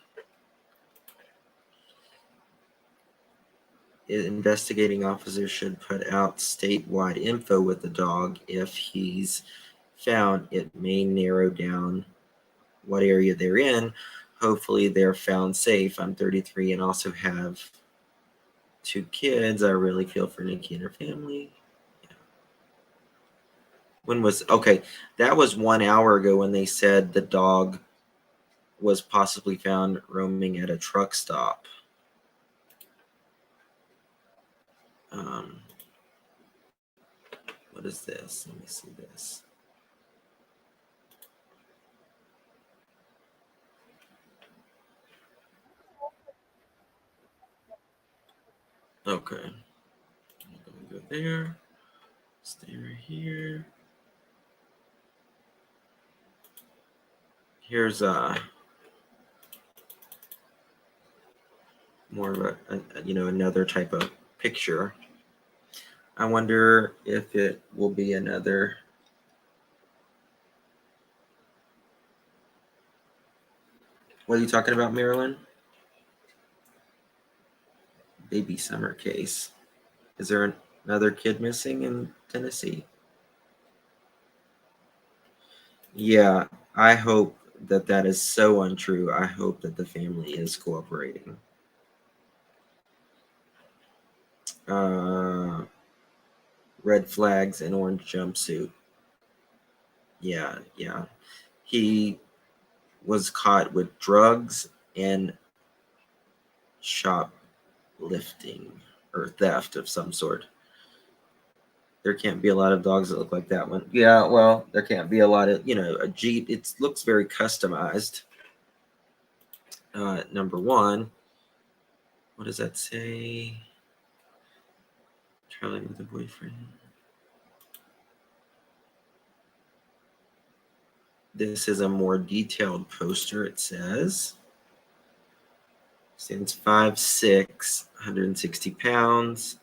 investigating officers should put out statewide info with the dog. If he's found, it may narrow down what area they're in. Hopefully they're found safe. I'm 33 and also have 2 kids. I really feel for Nikki and her family. Yeah. When was, okay, that was 1 hour ago when they said the dog was possibly found roaming at a truck stop. What is this? Let me see this. Okay. I'm gonna go there. Stay right here. Here's more of another type of picture. I wonder if it will be another. What are you talking about, Marilyn? Baby summer case. Is there another kid missing in Tennessee? Yeah, I hope that is so untrue. I hope that the family is cooperating. Red flags and orange jumpsuit. Yeah. He was caught with drugs and shoplifting or theft of some sort. There can't be a lot of dogs that look like that one. Yeah, well, there can't be a lot of, a Jeep. It looks very customized. Number one, what does that say? Traveling with a boyfriend. This is a more detailed poster. It says, stands 5'6", 160 pounds.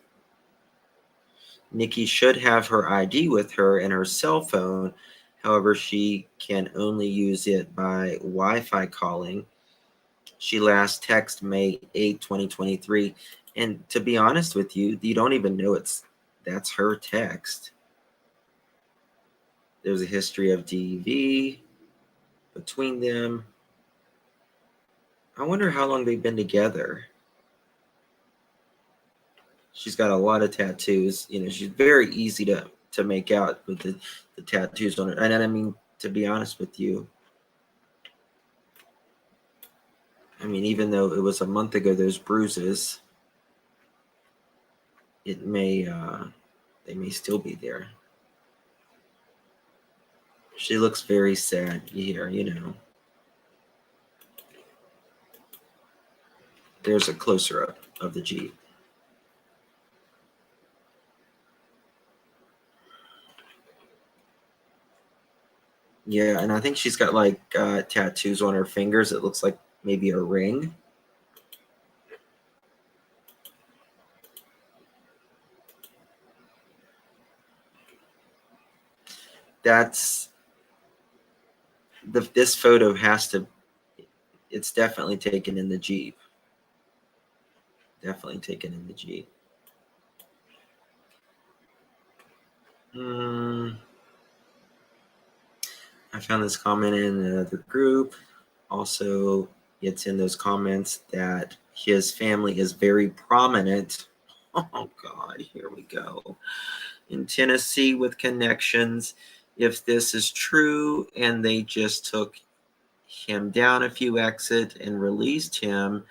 Nikki should have her ID with her and her cell phone. However, she can only use it by Wi-Fi calling. She last texted May 8, 2023. And to be honest with you, you don't even know that's her text. There's a history of DV between them. I wonder how long they've been together. She's got a lot of tattoos. She's very easy to make out with the tattoos on her. And I mean, to be honest with you, even though it was a month ago, those bruises, they may still be there. She looks very sad here, There's a closer up of the Jeep. Yeah, and I think she's got like tattoos on her fingers. It looks like maybe a ring. This photo it's definitely taken in the Jeep. Definitely taken in the Jeep. I found this comment in another group. Also, it's in those comments that his family is very prominent. Oh, God, here we go. In Tennessee with connections. If this is true and they just took him down a few exits and released him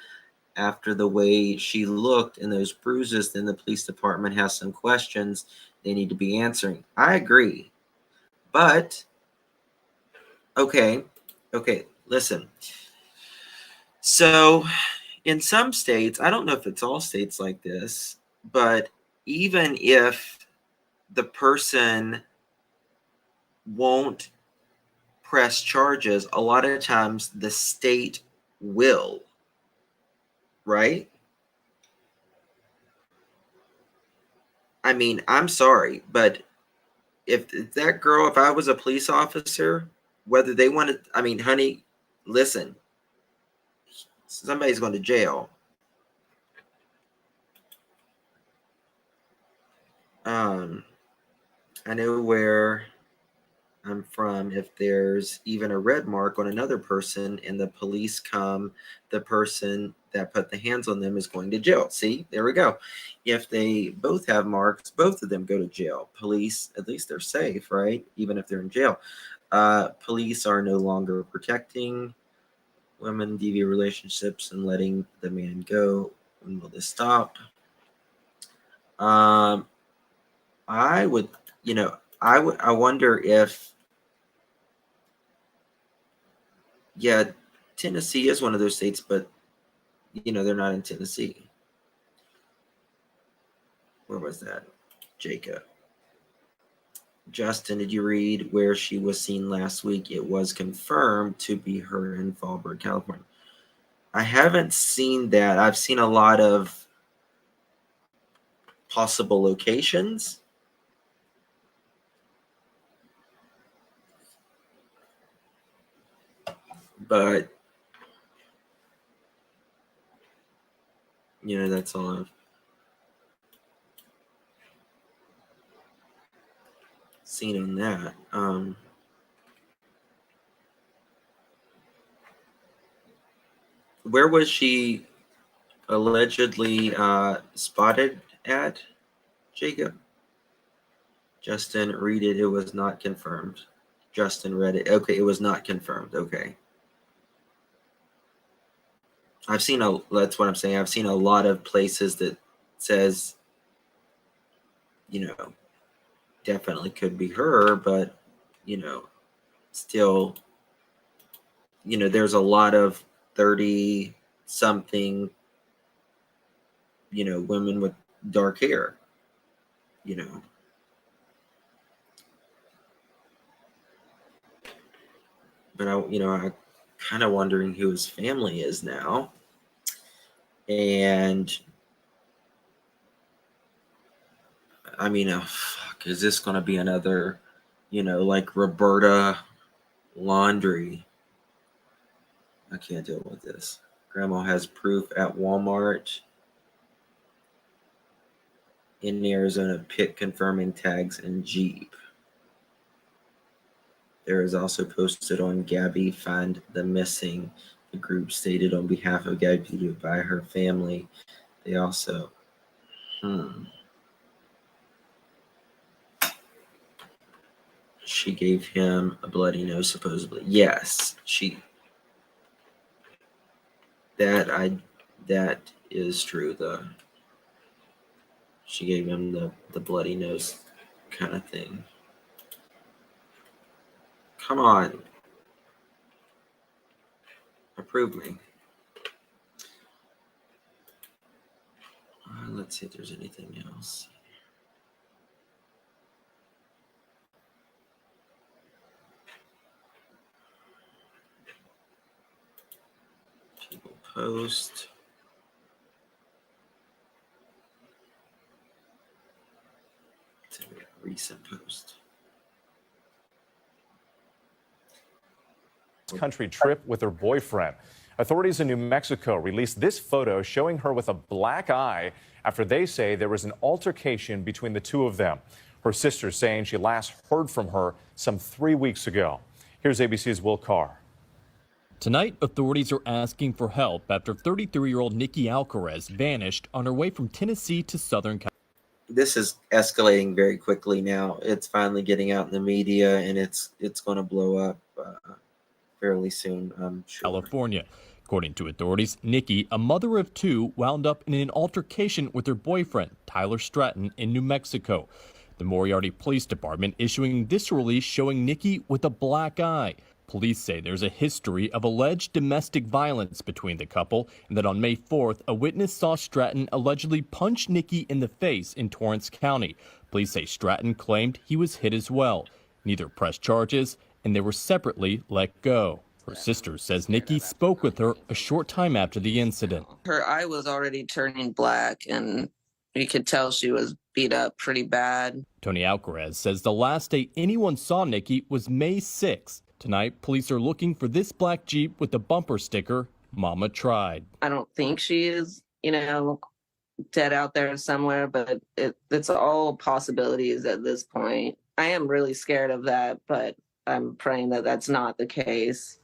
after the way she looked and those bruises, then the police department has some questions they need to be answering. I agree. But, okay, listen. So, in some states, I don't know if it's all states like this, but even if the person won't press charges, a lot of times the state will, right? I'm sorry, but if that girl, if I was a police officer, whether they wanted, honey, listen, somebody's going to jail. I know where I'm from, if there's even a red mark on another person and the police come, the person that put the hands on them is going to jail. See, there we go. If they both have marks, both of them go to jail. Police, at least they're safe, right? Even if they're in jail. Police are no longer protecting women, deviant relationships, and letting the man go. When will this stop? I would, I wonder if, yeah, Tennessee is one of those states, but they're not in Tennessee. Where was that? Jacob. Justin, did you read where she was seen last week? It was confirmed to be her in Fallbrook, California. I haven't seen that. I've seen a lot of possible locations. But, that's all I've seen on that. Where was she allegedly spotted at, Jacob? Justin, read it. It was not confirmed. Justin read it. Okay, it was not confirmed. Okay. That's what I'm saying. I've seen a lot of places that says, definitely could be her, but, still, there's a lot of 30 something, women with dark hair, but I kind of wondering who his family is now. And I mean, fuck, is this going to be another, like Roberta Laundrie? I can't deal with this. Grandma has proof at Walmart in Arizona, pit confirming tags and Jeep. There is also posted on Gabby Find the Missing. The group stated on behalf of Gabby Petito by her family. They also, she gave him a bloody nose, supposedly. Yes, that is true. She gave him the bloody nose kind of thing. Come on. Approve me. Let's see if there's anything else. People post. It's a recent post. Country trip with her boyfriend. Authorities in New Mexico released this photo showing her with a black eye after they say there was an altercation between the two of them. Her sister saying she last heard from her some 3 weeks ago. Here's ABC's Will Carr. Tonight, authorities are asking for help after 33-year-old Nikki Alcaraz vanished on her way from Tennessee to Southern California. This is escalating very quickly now. It's finally getting out in the media, and it's going to blow up fairly soon, I'm sure. California. According to authorities, Nikki, a mother of two, wound up in an altercation with her boyfriend, Tyler Stratton, in New Mexico. The Moriarty Police Department issuing this release showing Nikki with a black eye. Police say there's a history of alleged domestic violence between the couple, and that on May 4th, a witness saw Stratton allegedly punch Nikki in the face in Torrance County. Police say Stratton claimed he was hit as well. Neither pressed charges, and they were separately let go. Her sister says Nikki spoke with her a short time after the incident. Her eye was already turning black, and you could tell she was beat up pretty bad. Tony Alcaraz says the last day anyone saw Nikki was May 6th. Tonight, police are looking for this black Jeep with the bumper sticker, "Mama Tried." I don't think she is, dead out there somewhere, but it's all possibilities at this point. I am really scared of that, but I'm praying that that's not the case.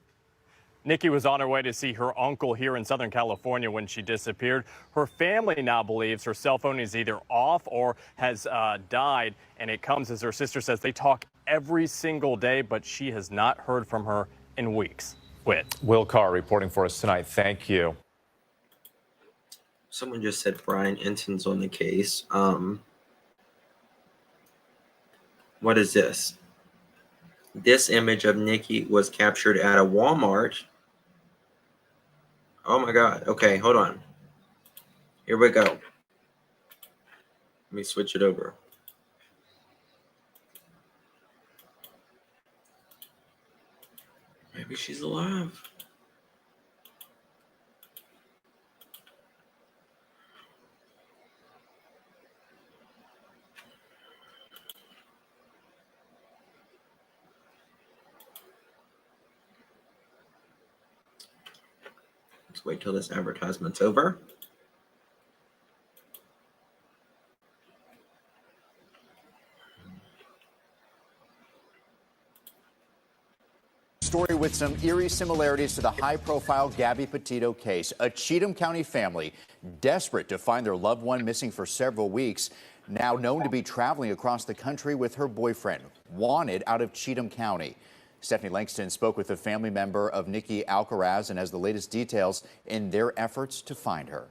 Nikki was on her way to see her uncle here in Southern California when she disappeared. Her family now believes her cell phone is either off or has died, and it comes, as her sister says, they talk every single day, but she has not heard from her in weeks. quit. Will Carr reporting for us tonight. Thank you. Someone just said Brian Enton's on the case. What is this? This image of Nikki was captured at a Walmart. Oh my God. Okay, hold on. Here we go. Let me switch it over. Maybe she's alive. Let's wait till this advertisement's over. Story with some eerie similarities to the high-profile Gabby Petito case. A Cheatham County family desperate to find their loved one missing for several weeks, now known to be traveling across the country with her boyfriend, wanted out of Cheatham County. Stephanie Langston spoke with a family member of Nikki Alcaraz and has the latest details in their efforts to find her.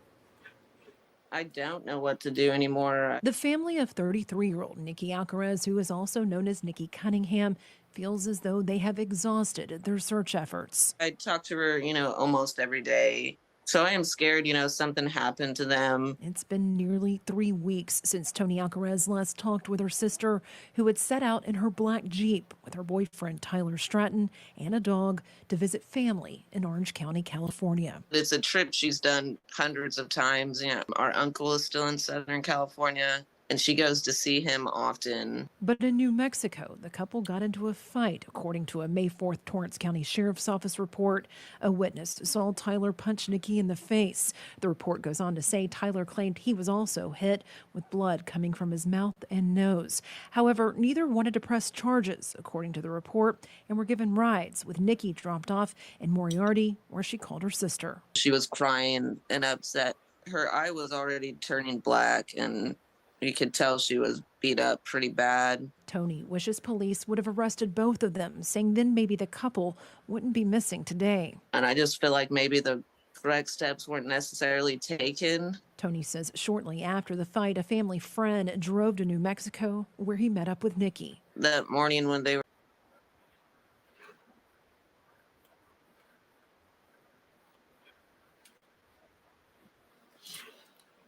I don't know what to do anymore. The family of 33-year-old Nikki Alcaraz, who is also known as Nikki Cunningham, feels as though they have exhausted their search efforts. I talk to her, almost every day. So I am scared, something happened to them. It's been nearly 3 weeks since Tony Alcaraz last talked with her sister, who had set out in her black Jeep with her boyfriend Tyler Stratton and a dog to visit family in Orange County, California. It's a trip she's done hundreds of times. Our uncle is still in Southern California, and she goes to see him often. But in New Mexico, the couple got into a fight, according to a May 4th Torrance County Sheriff's Office report. A witness saw Tyler punch Nikki in the face. The report goes on to say Tyler claimed he was also hit, with blood coming from his mouth and nose. However, neither wanted to press charges, according to the report, and were given rides, with Nikki dropped off in Moriarty, where she called her sister. She was crying and upset. Her eye was already turning black, and you could tell she was beat up pretty bad. Tony wishes police would have arrested both of them, saying then maybe the couple wouldn't be missing today. And I just feel like maybe the correct steps weren't necessarily taken. Tony says shortly after the fight, a family friend drove to New Mexico, where he met up with Nikki. That morning when they were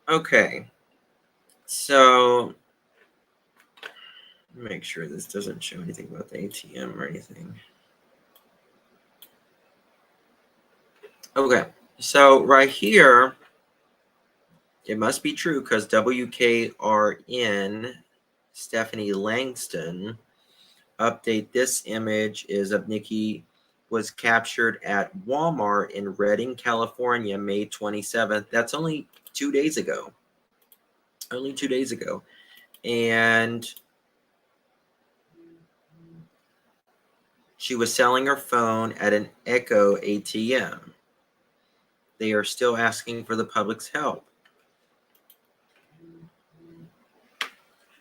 Okay. So, make sure this doesn't show anything about the ATM or anything. Okay, so right here, it must be true because WKRN Stephanie Langston update. This image is of Nikki was captured at Walmart in Redding, California, May 27th. That's only 2 days ago. Only 2 days ago. And she was selling her phone at an Echo ATM. They are still asking for the public's help.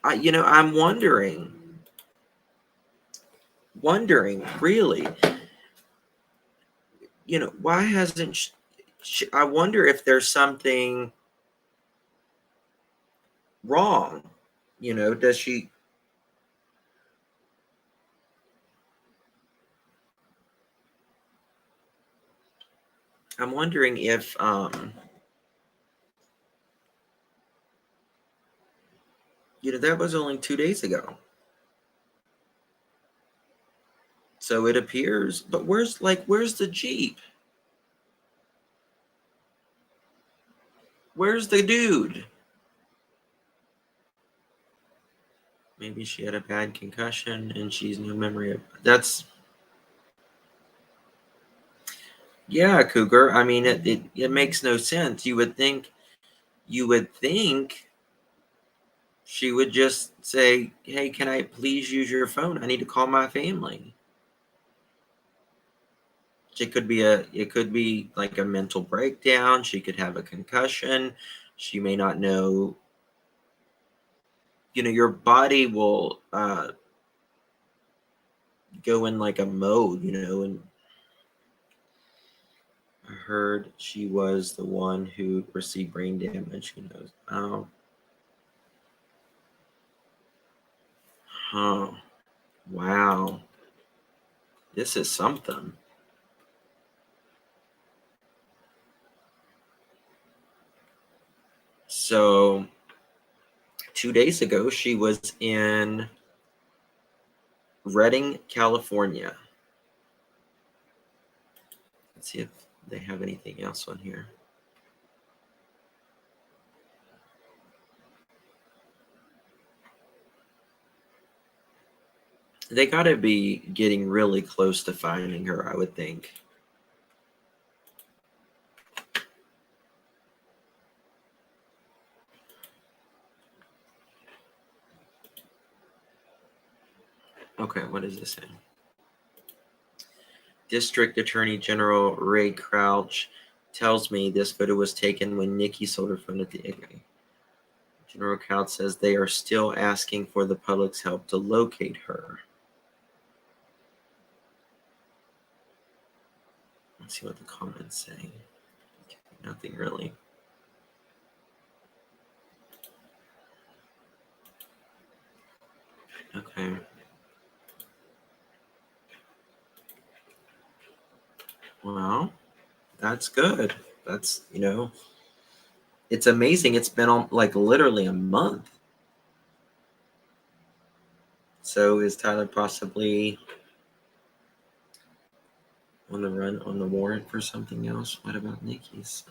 I'm wondering really, why hasn't I wonder if there's something wrong. Does she? I'm wondering if that was only 2 days ago. So it appears, but where's the Jeep? Where's the dude? Maybe she had a bad concussion and she's no memory of that's. Yeah, Cougar. I mean, it makes no sense. You would think she would just say, "Hey, can I please use your phone? I need to call my family." It could be like a mental breakdown. She could have a concussion. She may not know. Your body will go in like a mode, and I heard she was the one who received brain damage. Who knows? Oh. Huh. Wow. This is something. So 2 days ago, she was in Redding, California. Let's see if they have anything else on here. They got to be getting really close to finding her, I would think. Okay, what is this saying? District Attorney General Ray Crouch tells me this photo was taken when Nikki sold her phone at the AA. General Crouch says they are still asking for the public's help to locate her. Let's see what the comments say. Nothing really. Okay. Well, that's good. That's, it's amazing. It's been on like literally a month. So is Tyler possibly on the run on the warrant for something else? What about Nikki's?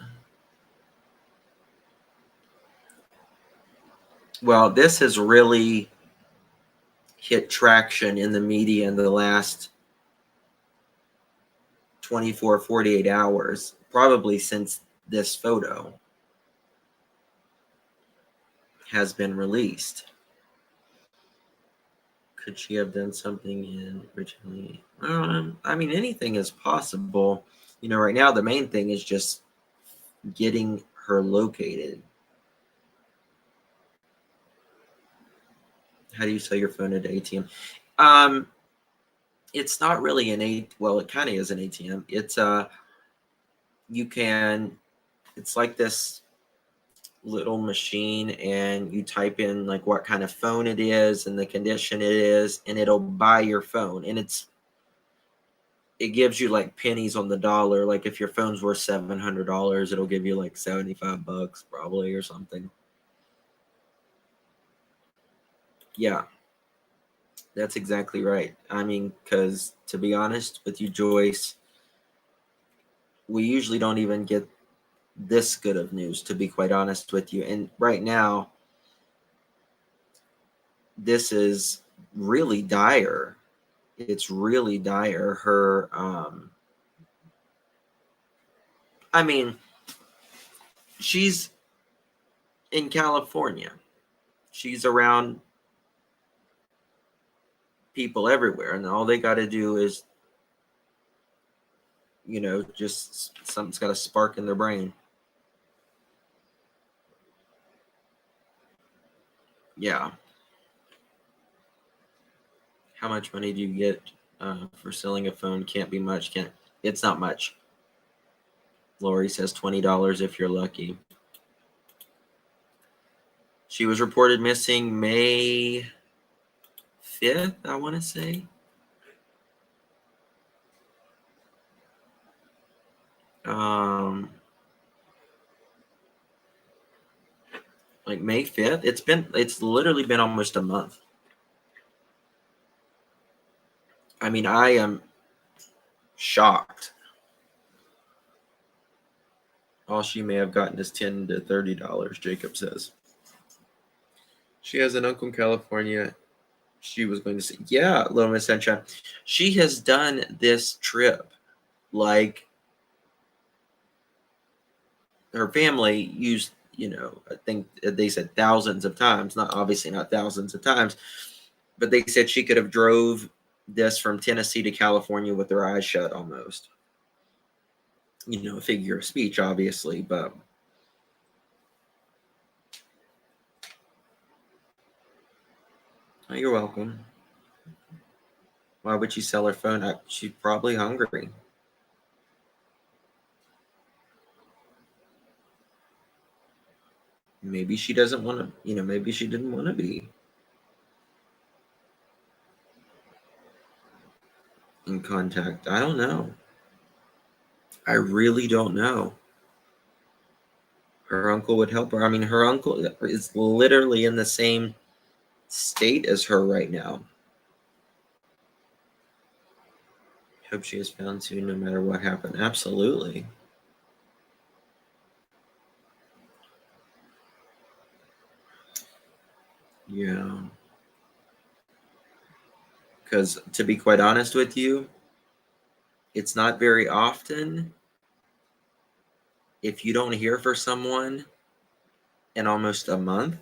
Well, this has really hit traction in the media in the last 24, 48 hours, probably since this photo has been released. Could she have done something in originally? I mean, anything is possible. Right now, the main thing is just getting her located. How do you sell your phone at ATM? It's not really well, it kind of is an ATM. It's it's like this little machine, and you type in like what kind of phone it is and the condition it is, and it'll buy your phone. And it gives you like pennies on the dollar. Like if your phone's worth $700, it'll give you like $75 probably or something. Yeah, that's exactly right. I mean, because to be honest with you, Joyce, we usually don't even get this good of news, to be quite honest with you. And right now, this is really dire. It's really dire. Her, I mean, she's in California. She's around people everywhere, and all they got to do is, just something's got to spark in their brain. Yeah. How much money do you get for selling a phone? Can't be much. It's not much. Lori says $20 if you're lucky. She was reported missing May 5th, I want to say. Like May 5th. It's literally been almost a month. I mean, I am shocked. All she may have gotten is $10 to $30, Jacob says. She has an uncle in California. She was going to say, yeah, Little Miss Sunshine. She has done this trip. Like, her family used, I think they said thousands of times, obviously not thousands of times, but they said she could have drove this from Tennessee to California with her eyes shut almost. A figure of speech, obviously, but oh, you're welcome. Why would she sell her phone? She's probably hungry. Maybe she doesn't want to, maybe she didn't want to be in contact. I don't know. I really don't know. Her uncle would help her. I mean, her uncle is literally in the same state as her right now. Hope she is found soon, no matter what happened. Absolutely. Yeah. Because to be quite honest with you, it's not very often if you don't hear from someone in almost a month.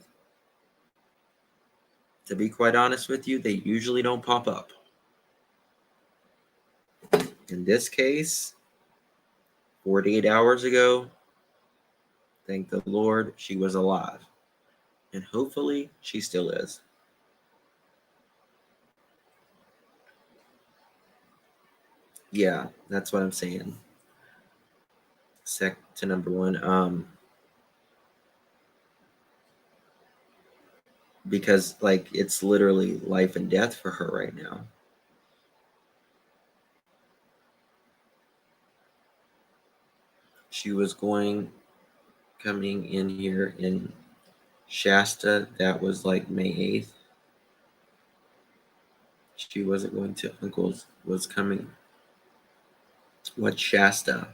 To be quite honest with you, they usually don't pop up. In this case, 48 hours ago, thank the Lord, she was alive. And hopefully, she still is. Yeah, that's what I'm saying. Sec to number one. Because, like, it's literally life and death for her right now. She was coming in here in Shasta. That was like May 8th. She wasn't going to Uncle's, was coming. What Shasta?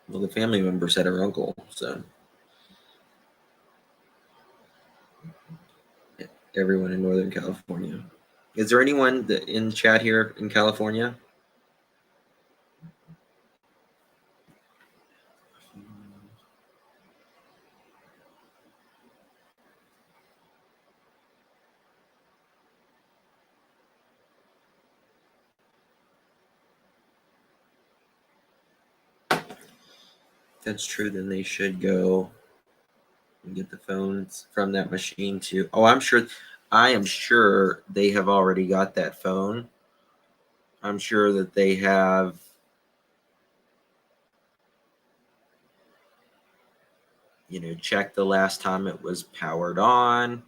Well, the family member said her uncle, so everyone in Northern California. Is there anyone in chat here in California? If that's true, then they should go and get the phones from that machine too. Oh, I am sure they have already got that phone. I'm sure that they have checked the last time it was powered on,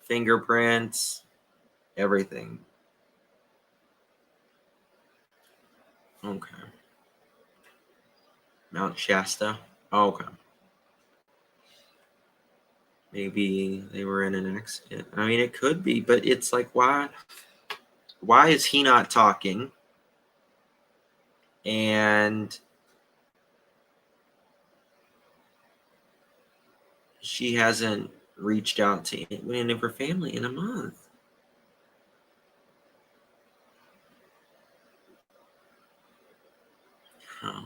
fingerprints, everything. Okay. Mount Shasta. Okay. Maybe they were in an accident. I mean, it could be, but it's like, why is he not talking? And she hasn't reached out to any of her family in a month. Huh.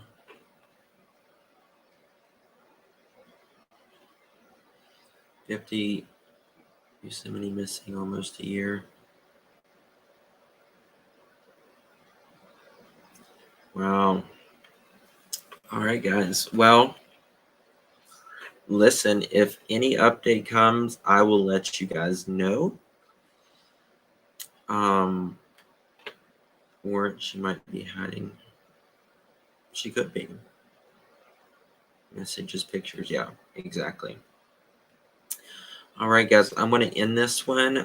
$50 Yosemite missing almost a year. Wow. All right, guys. Well, listen, if any update comes, I will let you guys know. Or she might be hiding. She could be. Messages, pictures. Yeah, exactly. All right, guys. I'm going to end this one.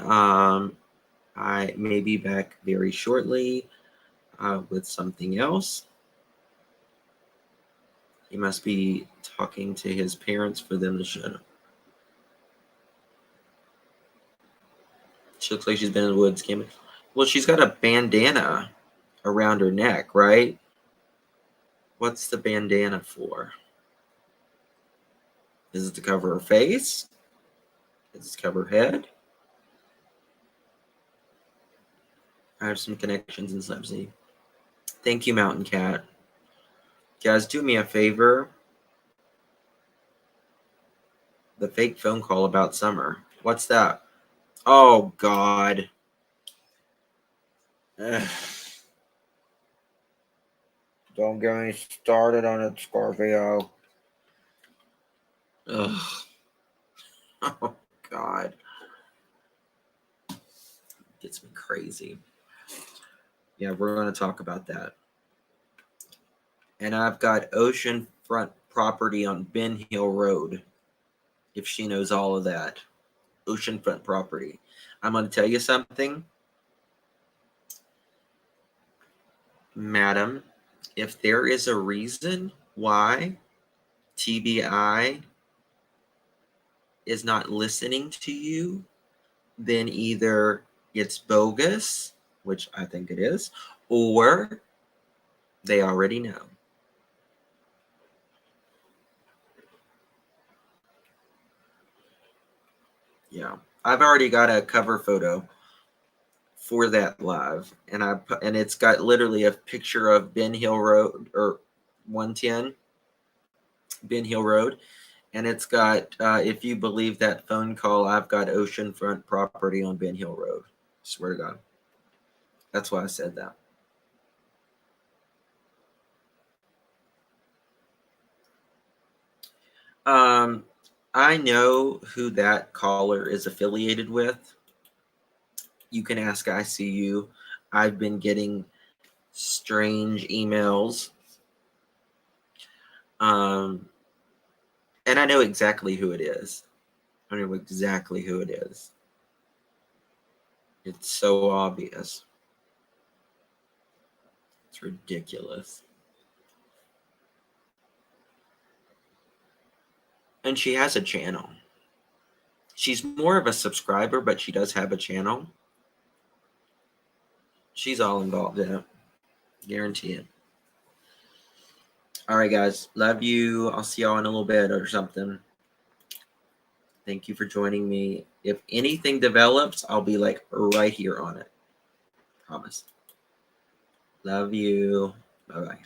I may be back very shortly with something else. He must be talking to his parents for them to shut up. She looks like she's been in the woods camping. Well, she's got a bandana around her neck, right? What's the bandana for? Is it to cover her face? Is it to cover her head? I have some connections in Subsea. Thank you, Mountain Cat. Guys, do me a favor. The fake phone call about Summer. What's that? Oh, God. Ugh. Don't get me started on it, Scorpio. Ugh. Oh, God. Gets me crazy. Yeah, we're going to talk about that. And I've got oceanfront property on Ben Hill Road, if she knows all of that. Oceanfront property. I'm going to tell you something, madam. If there is a reason why TBI is not listening to you, then either it's bogus, which I think it is, or they already know. Yeah, I've already got a cover photo for that live, and it's got literally a picture of Ben Hill Road, or 110 Ben Hill Road, and it's got, if you believe that phone call, I've got oceanfront property on Ben Hill Road. Swear to God, that's why I said that. I know who that caller is affiliated with. You can ask ICU. I've been getting strange emails. And I know exactly who it is. I know exactly who it is. It's so obvious. It's ridiculous. And she has a channel. She's more of a subscriber, but she does have a channel. She's all involved in it. Guarantee it. All right, guys. Love you. I'll see y'all in a little bit or something. Thank you for joining me. If anything develops, I'll be like right here on it. Promise. Love you. Bye-bye.